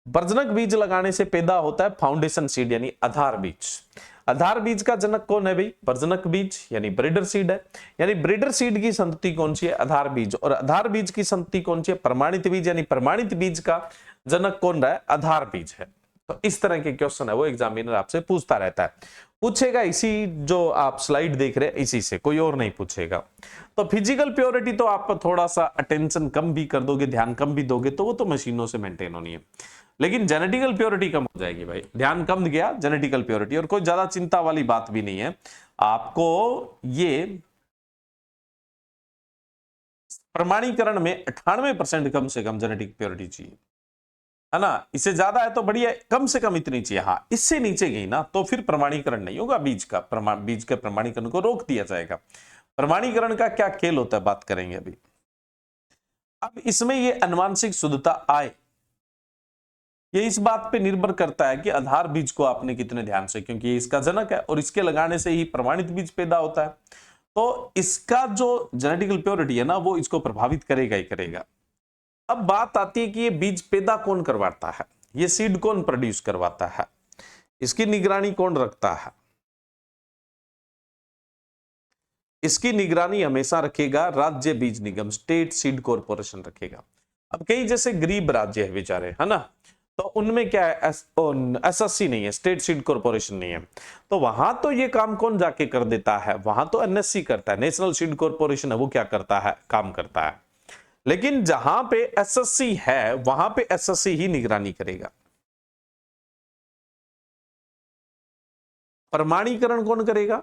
प्रजनक बीज लगाने से पैदा होता है फाउंडेशन सीड यानी आधार बीज। आधार बीज का जनक कौन है भाई, प्रजनक बीज यानी ब्रीडर सीड है, यानी ब्रीडर सीड की संतति कौन सी है, आधार बीज, और आधार बीज की संतति कौन सी है, प्रमाणित बीज, यानी प्रमाणित बीज का जनक कौन रहा है, आधार बीज है। तो इस तरह के क्वेश्चन है वो एग्जामिनर आपसे पूछता रहता है, पूछेगा इसी जो आप स्लाइड देख रहे हैं इसी से, कोई और नहीं पूछेगा। तो फिजिकल प्योरिटी तो आप थोड़ा सा अटेंशन कम भी कर दोगे, ध्यान कम भी दोगे तो वो तो मशीनों से मेंटेन होनी है, लेकिन जेनेटिकल प्योरिटी कम हो जाएगी भाई, ध्यान कम गया जेनेटिकल प्योरिटी, और कोई ज्यादा चिंता वाली बात भी नहीं है आपको। ये प्रमाणीकरण में 98% कम से कम जेनेटिक प्योरिटी चाहिए, है ना। इससे ज्यादा है तो बढ़िया, कम से कम इतनी चाहिए। हाँ, इससे नीचे गई ना तो फिर प्रमाणीकरण नहीं होगा, बीज के प्रमाणीकरण को रोक दिया जाएगा। प्रमाणीकरण का क्या खेल होता है बात करेंगे अभी। अब इसमें ये अनुवांशिक शुद्धता आए, ये इस बात पे निर्भर करता है कि आधार बीज को आपने कितने ध्यान से, क्योंकि ये इसका जनक है और इसके लगाने से ही प्रमाणित बीज पैदा होता है, तो इसका जो जेनेटिकल प्योरिटी है ना वो इसको प्रभावित करेगा ही करेगा। अब बात आती है कि ये बीज पैदा कौन करवाता है, ये सीड कौन प्रोड्यूस करवाता है, इसकी निगरानी कौन रखता है। इसकी निगरानी हमेशा रखेगा राज्य बीज निगम, स्टेट सीड कॉर्पोरेशन रखेगा। अब कई जैसे गरीब राज्य है बेचारे, है ना, तो उनमें क्या है, एसएससी नहीं है, स्टेट सीड कॉर्पोरेशन नहीं है, तो वहां तो ये काम कौन जाके कर देता है, वहां तो एनएससी करता है, नेशनल सीड कॉर्पोरेशन है, वो क्या करता है, काम करता है। लेकिन जहां पे एसएससी है वहां पे एसएससी ही निगरानी करेगा। प्रमाणीकरण कौन करेगा,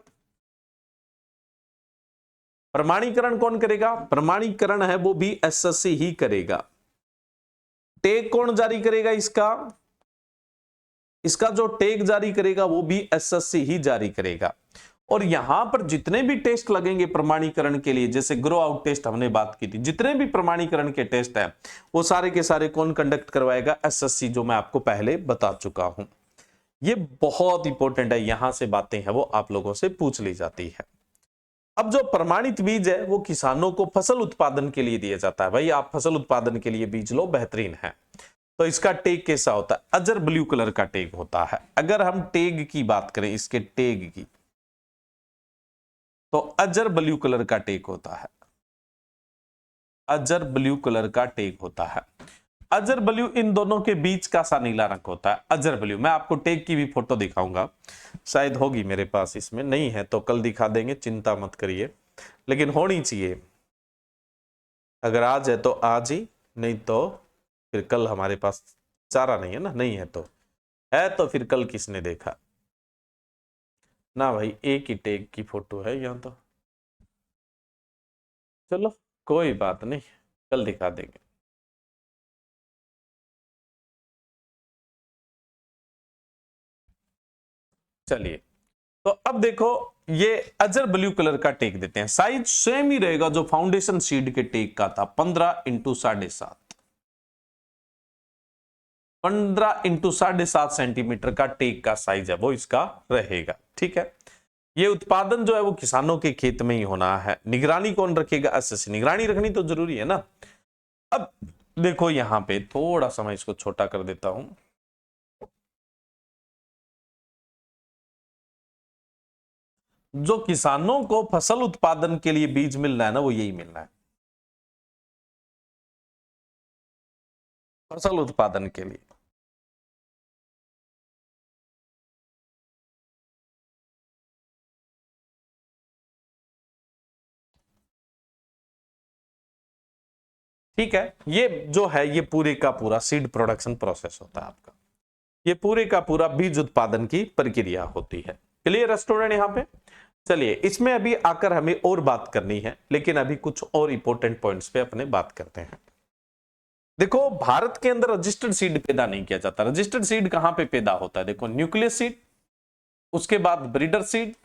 प्रमाणीकरण कौन करेगा, प्रमाणीकरण है वो भी एसएससी ही करेगा। टैग कौन जारी करेगा, इसका जो टैग जारी करेगा वो भी एसएससी ही जारी करेगा। और यहां पर जितने भी टेस्ट लगेंगे प्रमाणीकरण के लिए, जैसे ग्रो आउट टेस्ट हमने बात की थी, जितने भी प्रमाणीकरण के टेस्ट हैं वो सारे के सारे कौन कंडक्ट करवाएगा, एसएससी, जो मैं आपको पहले बता चुका हूं। ये बहुत इंपॉर्टेंट है, यहां से बातें हैं वो आप लोगों से पूछ ली जाती है। अब जो प्रमाणित बीज है वो किसानों को फसल उत्पादन के लिए दिया जाता है। भाई आप फसल उत्पादन के लिए बीज लो, बेहतरीन है। तो इसका टैग कैसा होता है, अजर ब्लू कलर का टैग होता है। अगर हम टैग की बात करें, इसके टैग की, तो अजर ब्लू कलर का टैग होता है, अजर ब्लू कलर का टैग होता है। अजर ब्लू इन दोनों के बीच का सा नीला रंग होता है, अजर ब्लू। मैं आपको टैग की भी फोटो दिखाऊंगा, शायद होगी मेरे पास, इसमें नहीं है तो कल दिखा देंगे, चिंता मत करिए, लेकिन होनी चाहिए। अगर आज है तो आज ही, नहीं तो फिर कल हमारे पास चारा नहीं है ना, नहीं है तो फिर कल किसने देखा ना भाई, एक ही टैग की फोटो है यहां तो। चलो कोई बात नहीं, कल दिखा देंगे। चलिए, तो अब देखो ये अजर ब्लू कलर का टेक देते हैं, साइज सेम ही रहेगा जो फाउंडेशन सीड के टेक का था, 15 इंटू 7.5, 15 इंटू 7.5 सेंटीमीटर का टेक का साइज है वो इसका रहेगा। ठीक है, ये उत्पादन जो है वो किसानों के खेत में ही होना है। निगरानी कौन रखेगा, एसएससी। निगरानी रखनी तो जरूरी है ना। अब देखो यहां पे थोड़ा सा मैं इसको छोटा कर देता हूं, जो किसानों को फसल उत्पादन के लिए बीज मिलना है ना वो यही मिलना है, फसल उत्पादन के लिए। ठीक है, ये जो है ये पूरे का पूरा सीड प्रोडक्शन प्रोसेस होता है आपका, ये पूरे का पूरा बीज उत्पादन की प्रक्रिया होती है। क्लियर स्टूडेंट यहां पे। चलिए, इसमें अभी आकर हमें और बात करनी है, लेकिन अभी कुछ और इंपॉर्टेंट पॉइंट्स पे अपने बात करते हैं। देखो भारत के अंदर रजिस्टर्ड सीड पैदा नहीं किया जाता। रजिस्टर्ड सीड कहां पे पैदा होता है, देखो न्यूक्लियस सीड, उसके बाद ब्रीडर सीड,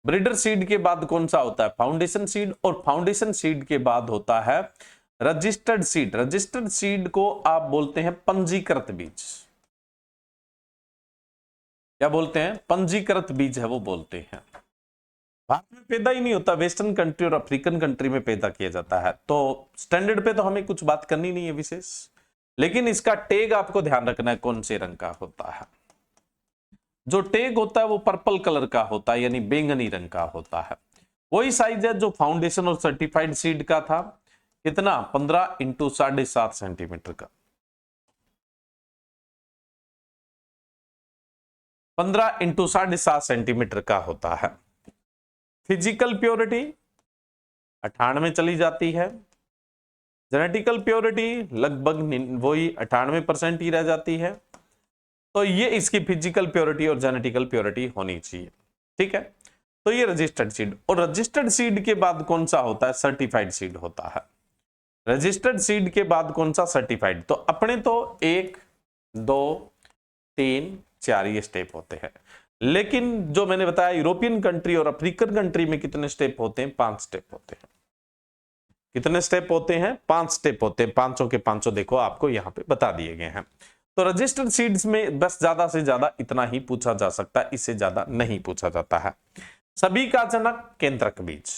ब्रीडर सीड के बाद कौन सा होता है, फाउंडेशन सीड, और फाउंडेशन सीड के बाद होता है रजिस्टर्ड सीड। रजिस्टर्ड सीड को आप बोलते हैं पंजीकृत बीज। क्या बोलते हैं, पंजीकृत बीज है वो बोलते हैं। भारत में पैदा ही नहीं होता, वेस्टर्न कंट्री और अफ्रीकन कंट्री में पैदा किया जाता है। तो स्टैंडर्ड पे तो हमें कुछ बात करनी नहीं है विशेष, लेकिन इसका टैग आपको ध्यान रखना है कौन से रंग का होता है। जो टैग होता है वो पर्पल कलर का होता है, यानी बैंगनी रंग का होता है। वही साइज है जो फाउंडेशन और सर्टिफाइड सीड का था, कितना, 15 इंटू 7.5 सेंटीमीटर का, 15 इंटू 7.5 सेंटीमीटर का होता है। फिजिकल प्योरिटी 98 चली जाती है, जेनेटिकल प्योरिटी लगभग वही 98% ही रह जाती है। तो ये इसकी फिजिकल प्योरिटी और जेनेटिकल प्योरिटी होनी चाहिए, ठीक है। तो ये रजिस्टर्ड सीड, और रजिस्टर्ड सीड के बाद कौन सा होता है, सर्टिफाइड सीड होता है। रजिस्टर्ड सीड के बाद कौन सा, सर्टिफाइड। तो अपने तो 1 2 3 4 ये स्टेप होते हैं, लेकिन जो मैंने बताया यूरोपियन कंट्री और अफ्रीकन कंट्री में कितने स्टेप होते हैं, 5 स्टेप होते हैं। कितने स्टेप होते हैं, 5 स्टेप होते हैं। पांचों के पांचों देखो आपको यहां पे बता दिए गए हैं। तो रजिस्टर्ड सीड्स में बस ज्यादा से ज्यादा इतना ही पूछा जा सकता है, इससे ज्यादा नहीं पूछा जाता है। सभी का जनक केंद्रक बीज,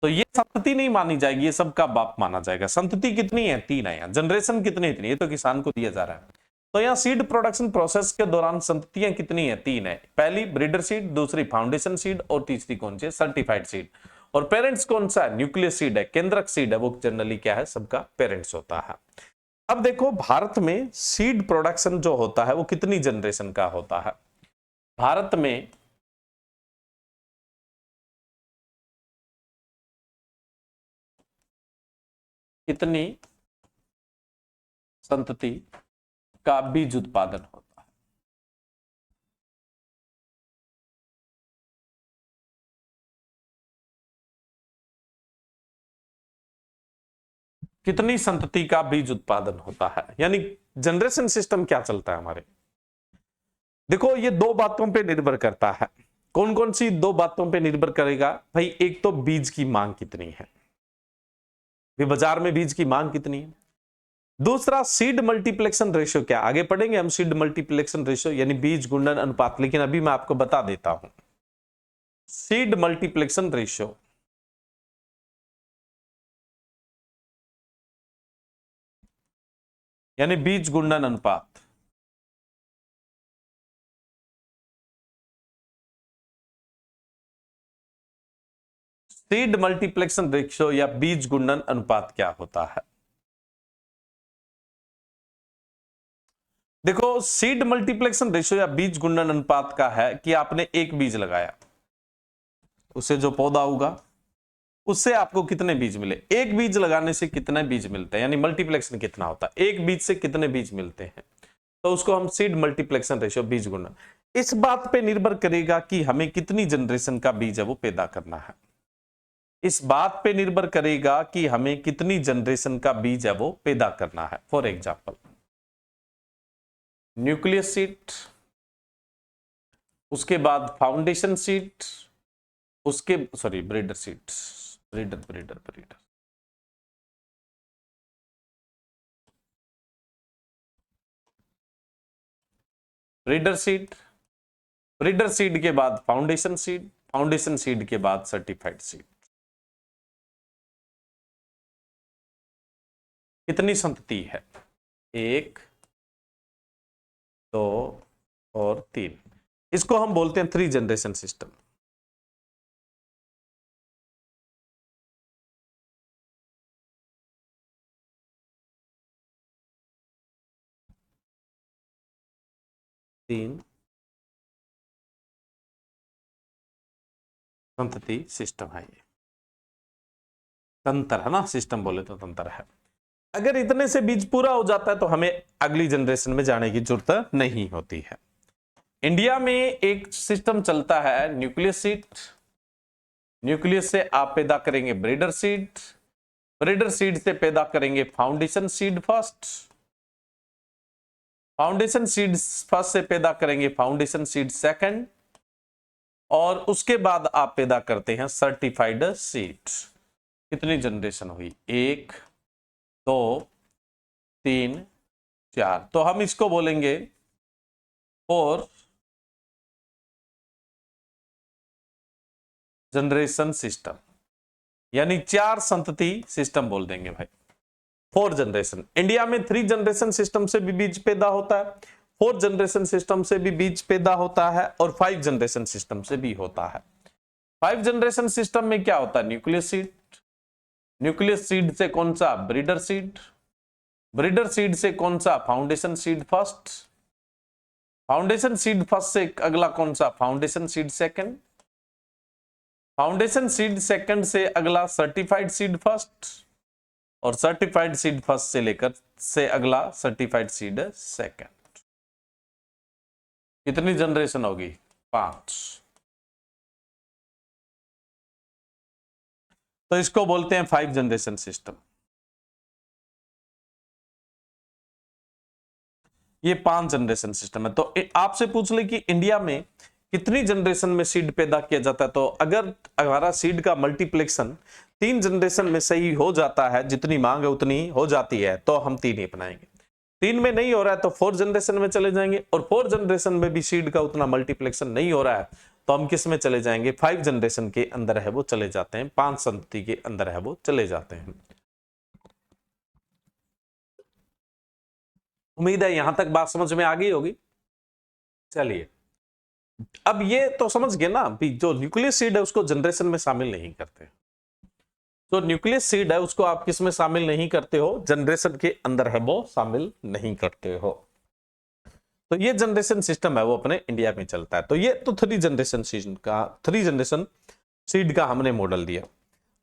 तो ये संतति नहीं मानी जाएगी, ये सबका बाप माना जाएगा। संतति कितनी है, 3 है। जनरेशन कितनी, इतनी, ये तो किसान को दिया जा रहा है। तो यहाँ सीड प्रोडक्शन प्रोसेस के दौरान संततियां कितनी है, 3 है। पहली ब्रीडर सीड, दूसरी फाउंडेशन सीड, और तीसरी कौन सी, सर्टिफाइड सीड। और पेरेंट्स कौन सा है, न्यूक्लियस सीड है, केंद्रक सीड है, वो जनरली क्या है, सबका पेरेंट्स होता है। अब देखो भारत में सीड प्रोडक्शन जो होता है वो कितनी जनरेशन का होता है। भारत में कितनी संतति का बीज उत्पादन होता है, कितनी संतति का बीज उत्पादन होता है, यानी जनरेशन सिस्टम क्या चलता है हमारे। देखो ये 2 बातों पे निर्भर करता है। कौन कौन सी 2 बातों पे निर्भर करेगा भाई, एक तो बीज की मांग कितनी है, बाजार में बीज की मांग कितनी है। दूसरा सीड मल्टीप्लेक्शन रेशियो, क्या आगे पढ़ेंगे हम सीड मल्टीप्लेक्शन रेशियो यानी बीज गुणन अनुपात, लेकिन अभी मैं आपको बता देता हूं सीड मल्टीप्लेक्शन रेशियो यानी बीज गुणन अनुपात। सीड मल्टीप्लेक्शन रेशियो या बीज गुणन अनुपात क्या होता है। देखो सीड मल्टीप्लेक्शन रेशियो या बीज गुणन अनुपात का है कि आपने एक बीज लगाया, उससे जो पौधा होगा उससे आपको कितने बीज मिले। एक बीज लगाने से कितने बीज मिलते हैं, यानी मल्टीप्लेक्शन कितना होता है, एक बीज से कितने बीज मिलते हैं, तो उसको हम सीड मल्टीप्लेक्शन रेशियो, बीज गुणन। इस बात पे निर्भर करेगा कि हमें कितनी जनरेशन का बीज है वो पैदा करना है। इस बात पे निर्भर करेगा कि हमें कितनी जनरेशन का बीज है वो पैदा करना है। फॉर एग्जाम्पल न्यूक्लियस सीड, उसके बाद फाउंडेशन सीड, उसके sorry breeder seed, breeder breeder breeder breeder seed, breeder seed के बाद फाउंडेशन सीड, फाउंडेशन सीड के बाद सर्टिफाइड सीड। कितनी संतति है, 1 2 और 3। इसको हम बोलते हैं 3 जनरेशन सिस्टम। तीन संतति सिस्टम है, ये तंत्र है ना, सिस्टम बोले तो तंत्र है। अगर इतने से बीज पूरा हो जाता है तो हमें अगली जनरेशन में जाने की जरूरत नहीं होती है। इंडिया में एक सिस्टम चलता है न्यूक्लियस सीड, न्यूक्लियस से आप पैदा करेंगे ब्रीडर सीड, ब्रीडर सीड से पैदा करेंगे foundation seed first, foundation seed first से पैदा करेंगे फाउंडेशन सीड सेकंड, और उसके बाद आप पैदा करते हैं सर्टिफाइड सीड। कितनी जनरेशन हुई, 1 2 3 4। तो हम इसको बोलेंगे 4 जनरेशन सिस्टम, यानी 4 संतति सिस्टम बोल देंगे भाई। 4 जनरेशन। इंडिया में 3 जनरेशन सिस्टम से भी बीज पैदा होता है, 4 जनरेशन सिस्टम से भी बीज पैदा होता है, और 5 जनरेशन सिस्टम से भी होता है। 5 जनरेशन सिस्टम में क्या होता है, न्यूक्लियस सीड, न्यूक्लियस सीड से कौन सा, ब्रीडर सीड, ब्रीडर सीड से कौन सा, foundation seed first, foundation seed first से अगला कौन सा, foundation seed second, foundation seed second से अगला सर्टिफाइड सीड फर्स्ट, और सर्टिफाइड सीड फर्स्ट से लेकर से अगला सर्टिफाइड सीड सेकंड। कितनी जनरेशन होगी? 5। तो इसको बोलते हैं 5 जनरेशन सिस्टम। ये 5 जनरेशन सिस्टम है। तो आपसे पूछ ले कि इंडिया में कितनी जनरेशन में सीड पैदा किया जाता है, तो अगर हमारा सीड का मल्टीप्लेक्शन 3 जनरेशन में सही हो जाता है, जितनी मांग है उतनी हो जाती है, तो हम 3 ही अपनाएंगे। 3 में नहीं हो रहा है तो 4 जनरेशन में चले जाएंगे, और 4 जनरेशन में भी सीड का उतना मल्टीप्लेक्शन नहीं हो रहा है तो हम किस में चले जाएंगे? 5 जनरेशन के अंदर है वो चले जाते हैं, 5 संतति के अंदर है वो चले जाते हैं। उम्मीद है यहां तक बात समझ में आ गई होगी। चलिए, अब ये तो समझ गए ना भी जो न्यूक्लियस सीड है उसको जनरेशन में शामिल नहीं करते। जो न्यूक्लियस सीड है उसको आप किस में शामिल नहीं करते हो? जनरेशन के अंदर है वो शामिल नहीं करते हो। तो ये जनरेशन सिस्टम है वो अपने इंडिया में चलता है। तो ये तो 3 जनरेशन सीड का हमने मॉडल दिया।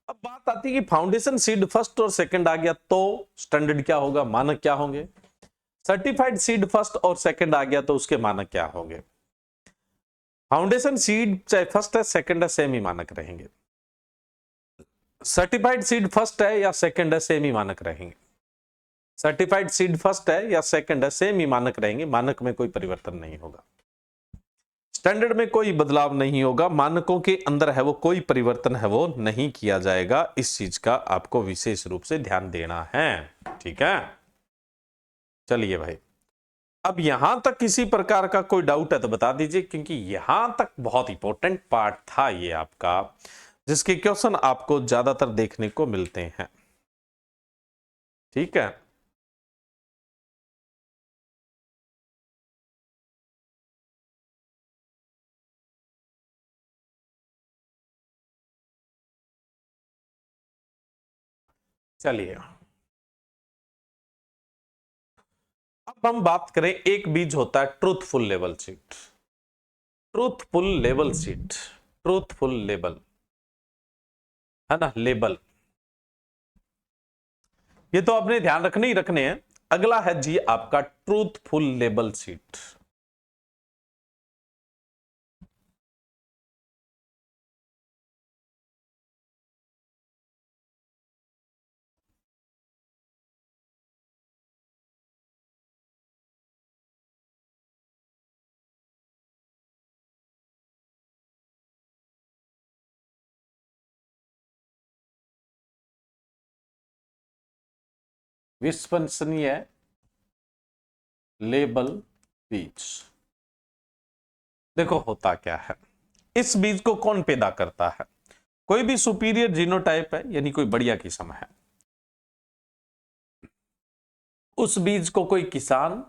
अब बात आती है कि फाउंडेशन सीड फर्स्ट और सेकंड आ गया तो स्टैंडर्ड क्या होगा, मानक क्या होंगे? सर्टिफाइड सीड फर्स्ट और सेकंड आ गया तो उसके मानक क्या होंगे? फाउंडेशन सीड चाहे फर्स्ट है सेकंड है सेम ही मानक रहेंगे। सर्टिफाइड सीड फर्स्ट है या सेकंड है सेम ही मानक रहेंगे। सर्टिफाइड सीड फर्स्ट है या सेकंड है सेम ही मानक रहेंगे, मानक में कोई परिवर्तन नहीं होगा, स्टैंडर्ड में कोई बदलाव नहीं होगा, मानकों के अंदर है वो कोई परिवर्तन है वो नहीं किया जाएगा। इस चीज का आपको विशेष रूप से ध्यान देना है, ठीक है। चलिए भाई, अब यहां तक किसी प्रकार का कोई डाउट है तो बता दीजिए, क्योंकि यहां तक बहुत इंपॉर्टेंट पार्ट था ये आपका, जिसके क्वेश्चन आपको ज्यादातर देखने को मिलते हैं, ठीक है। चलिए, अब हम बात करें, एक बीज होता है truthful level seed. Truthful level seed, truthful level है ना, लेबल, ये तो अपने ध्यान रखने ही रखने हैं। अगला है जी आपका ट्रूथफुल लेबल सीड। विश्वसनीय लेबल बीज, देखो होता क्या है, इस बीज को कौन पैदा करता है? कोई भी सुपीरियर जीनोटाइप है, यानी कोई बढ़िया किस्म है, उस बीज को कोई किसान,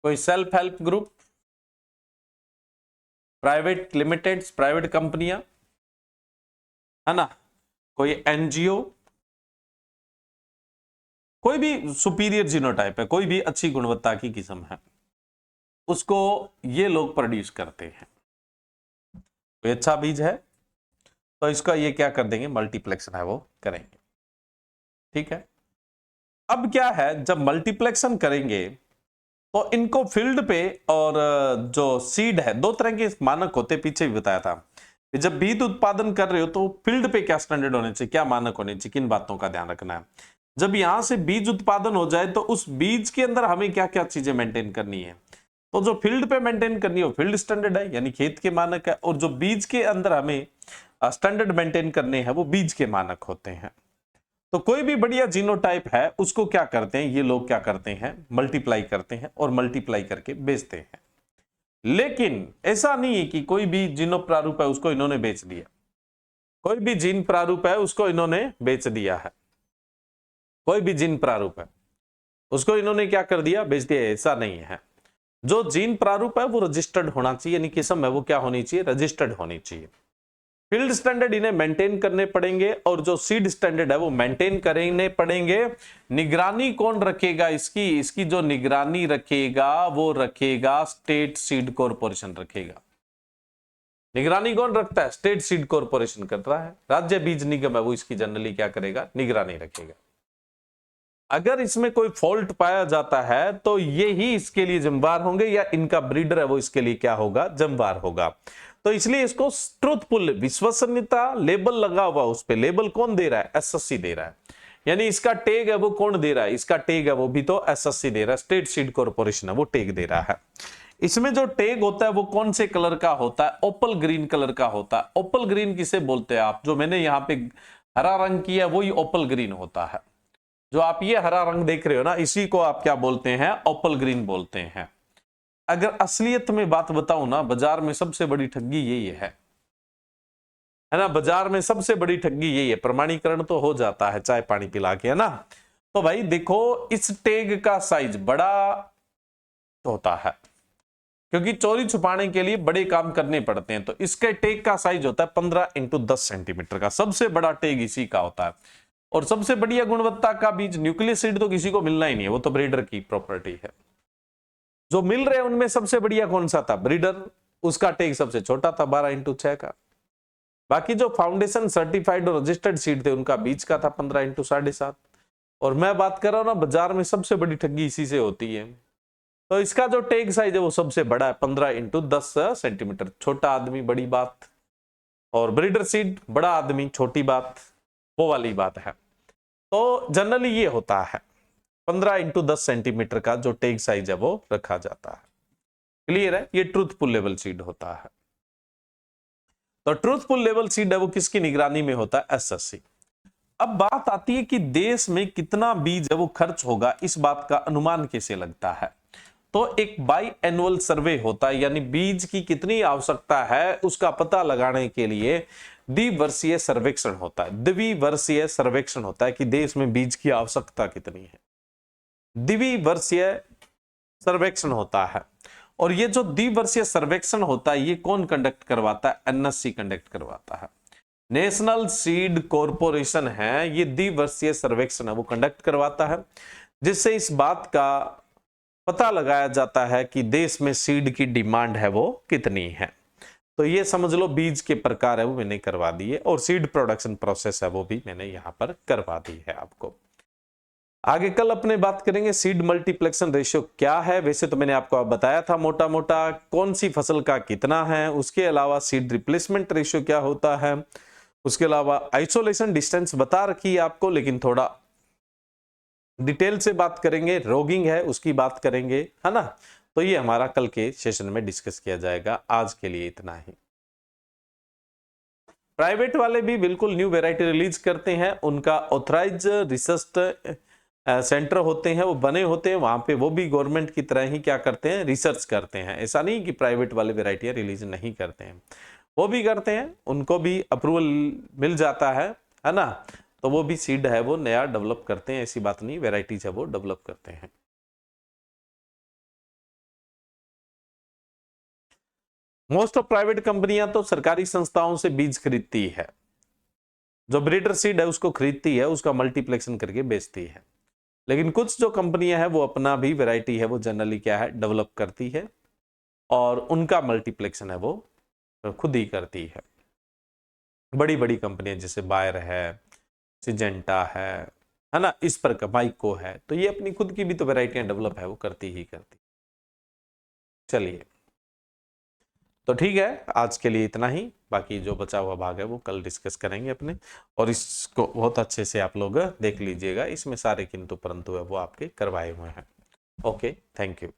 कोई self help group, private limiteds, private कंपनियां, है ना, कोई एनजीओ, कोई भी सुपीरियर जीनोटाइप है, कोई भी अच्छी गुणवत्ता की किस्म है, उसको ये लोग प्रोड्यूस करते हैं। कोई अच्छा बीज है तो इसका ये क्या कर देंगे, मल्टीप्लेक्शन है वो करेंगे, ठीक है। अब क्या है, जब मल्टीप्लेक्शन करेंगे तो इनको फील्ड पे, और जो सीड है, 2 तरह के मानक होते, पीछे भी बताया था। जब बीज उत्पादन कर रहे हो तो फील्ड पे क्या स्टैंडर्ड होने चाहिए, क्या मानक होने चाहिए, किन बातों का ध्यान रखना है। जब यहां से बीज उत्पादन हो जाए तो उस बीज के अंदर हमें क्या क्या चीजें मेंटेन करनी है, तो जो फील्ड पे मेंटेन करनी है वो फील्ड स्टैंडर्ड है, यानी खेत के मानक है, और जो बीज के अंदर हमें स्टैंडर्ड मेंटेन करने हैं वो बीज के मानक होते हैं। तो कोई भी बढ़िया जीनोटाइप है उसको क्या करते हैं ये लोग, क्या करते हैं, मल्टीप्लाई करते हैं, और मल्टीप्लाई करके बेचते हैं। लेकिन ऐसा नहीं है कि कोई भी जीनो प्रारूप है उसको इन्होंने बेच दिया, कोई भी जीन प्रारूप है उसको इन्होंने बेच दिया है, कोई भी जीन प्रारूप है उसको इन्होंने क्या कर दिया, बेच दिया, ऐसा नहीं है। जो जीन प्रारूप है वो रजिस्टर्ड होना चाहिए, यानी किस्म है वो क्या होनी चाहिए, रजिस्टर्ड होनी चाहिए। फील्ड स्टैंडर्ड इन्हें मेंटेन करने पड़ेंगे, और जो सीड स्टैंडर्ड है वो मेंटेन करने पड़ेंगे। निगरानी कौन रखेगा इसकी, इसकी जो निगरानी रखेगा वो रखेगा स्टेट सीड कॉरपोरेशन रखेगा। निगरानी कौन रखता है? स्टेट सीड कॉर्पोरेशन करता है। राज्य बीज निगम है वो इसकी जनरली क्या करेगा? निगरानी रखेगा। अगर इसमें कोई फॉल्ट पाया जाता है तो ये ही इसके लिए जिम्मेदार होंगे, या इनका ब्रीडर है वो इसके लिए क्या होगा? जिम्मेदार होगा। तो इसलिए इसको ट्रूथफुल, विश्वसनीयता लेबल लगा हुआ, उस पे लेबल कौन दे रहा है? एसएससी दे रहा है। यानी इसका टैग है वो कौन दे रहा है? इसका टैग है वो भी तो एसएससी दे रहा है, स्टेट सीड कॉर्पोरेशन है वो टैग दे रहा है। इसमें जो टैग होता है वो कौन से कलर का होता है? ओपल ग्रीन कलर का होता है। ओपल ग्रीन किसे बोलते हैं आप? जो मैंने यहाँ पे हरा रंग किया वही ओपल ग्रीन होता है। जो आप ये हरा रंग देख रहे हो ना, इसी को आप क्या बोलते हैं? ओपल ग्रीन बोलते हैं। अगर असलियत में बात बताऊं ना, बाजार में सबसे बड़ी ठगी यही है ना? बाजार में सबसे बड़ी ठगी यही है। प्रमाणीकरण तो हो जाता है चाय पानी पिला के, है ना? तो भाई देखो, इस टैग का साइज बड़ा होता है, क्योंकि चोरी छुपाने के लिए बड़े काम करने पड़ते हैं। तो इसके टैग का साइज होता है 15x10 सेंटीमीटर का। सबसे बड़ा टैग इसी का होता है। और सबसे बढ़िया गुणवत्ता का बीज न्यूक्लियस सीड तो किसी को मिलना ही नहीं है, वो तो ब्रीडर की प्रॉपर्टी है। जो मिल रहे हैं उनमें सबसे बढ़िया कौन सा था? ब्रीडर। उसका टैग सबसे छोटा था 12x6 का। बाकी जो फाउंडेशन सर्टिफाइड और रजिस्टर्ड सीड थे उनका बीज का था 15x7.5। और मैं बात कर रहा हूं ना, बाजार में सबसे बड़ी ठगी इसी से होती है। तो इसका जो टैग साइज है वो सबसे बड़ा है 15x10 सेंटीमीटर। छोटा आदमी बड़ी बात, और ब्रीडर सीड बड़ा आदमी छोटी बात, वो वाली बात है। तो जनरली ये होता है 15x10 सेंटीमीटर का जो टैग साइज है वो रखा जाता है। क्लियर है? ये ट्रूथफुल लेवल सीड होता है। तो ट्रूथफुल लेवल सीड है वो किसकी निगरानी में होता है? एसएससी। अब बात आती है कि देश में कितना बीज है वो खर्च होगा, इस बात का अनुमान कैसे लगता है? तो एक बाई एनुअल सर्वे होता है, यानी बीज की कितनी आवश्यकता है उसका पता लगाने के लिए द्विवर्षीय सर्वेक्षण होता है। द्विवर्षीय सर्वेक्षण होता है कि देश में बीज की आवश्यकता कितनी है। द्विवर्षीय सर्वेक्षण होता है। और ये जो द्विवर्षीय सर्वेक्षण होता है ये कौन कंडक्ट करवाता है? एनएससी कंडक्ट करवाता है। नेशनल सीड कॉर्पोरेशन है, ये द्विवर्षीय सर्वेक्षण है वो कंडक्ट करवाता है, जिससे इस बात का पता लगाया जाता है कि देश में सीड की डिमांड है वो कितनी है। तो ये समझ लो बीज के प्रकार है वो मैंने करवा दिए, और सीड प्रोडक्शन प्रोसेस है वो भी मैंने यहां पर करवा दी है आपको। आगे कल अपने बात करेंगे सीड मल्टीप्लेक्शन रेशियो क्या है। वैसे तो मैंने आपको बताया था मोटा मोटा कौन सी फसल का कितना है। उसके अलावा सीड रिप्लेसमेंट रेशियो क्या होता है, उसके अलावा आइसोलेशन डिस्टेंस बता रखी है आपको, लेकिन थोड़ा डिटेल से बात करेंगे। रोगिंग है उसकी बात करेंगे, है ना? तो ये हमारा कल के सेशन में डिस्कस किया जाएगा। आज के लिए इतना ही। प्राइवेट वाले भी बिल्कुल न्यू वैरायटी रिलीज करते हैं, उनका ऑथराइज रिसर्च सेंटर होते हैं, वो बने होते हैं वहां पे। वो भी गवर्नमेंट की तरह ही क्या करते हैं? रिसर्च करते हैं। ऐसा नहीं कि प्राइवेट वाले वैरायटियां रिलीज नहीं करते हैं, वो भी करते हैं, उनको भी अप्रूवल मिल जाता है ना? तो वो भी सीड है वो नया डेवलप करते हैं, ऐसी बात नहीं, वैरायटीज है वो डेवलप करते हैं। मोस्ट ऑफ प्राइवेट कंपनियां तो सरकारी संस्थाओं से बीज खरीदती है। जो ब्रीडर सीड है उसको खरीदती है, उसका मल्टीप्लेक्शन करके बेचती है। लेकिन कुछ जो कंपनियां हैं वो अपना भी वैरायटी है वो जनरली क्या है? डेवलप करती है, और उनका मल्टीप्लेक्शन है वो खुद ही करती है। बड़ी बड़ी कंपनियां जैसे बायर है, सिजेंटा है ना? इस पर माइको है, तो ये अपनी खुद की भी तो वैरायटियां डेवलप है वो करती ही करती। चलिए, तो ठीक है, आज के लिए इतना ही। बाकी जो बचा हुआ भाग है वो कल डिस्कस करेंगे अपने, और इसको बहुत अच्छे से आप लोग देख लीजिएगा। इसमें सारे किंतु परंतु है वो आपके करवाए हुए हैं। Okay, thank you.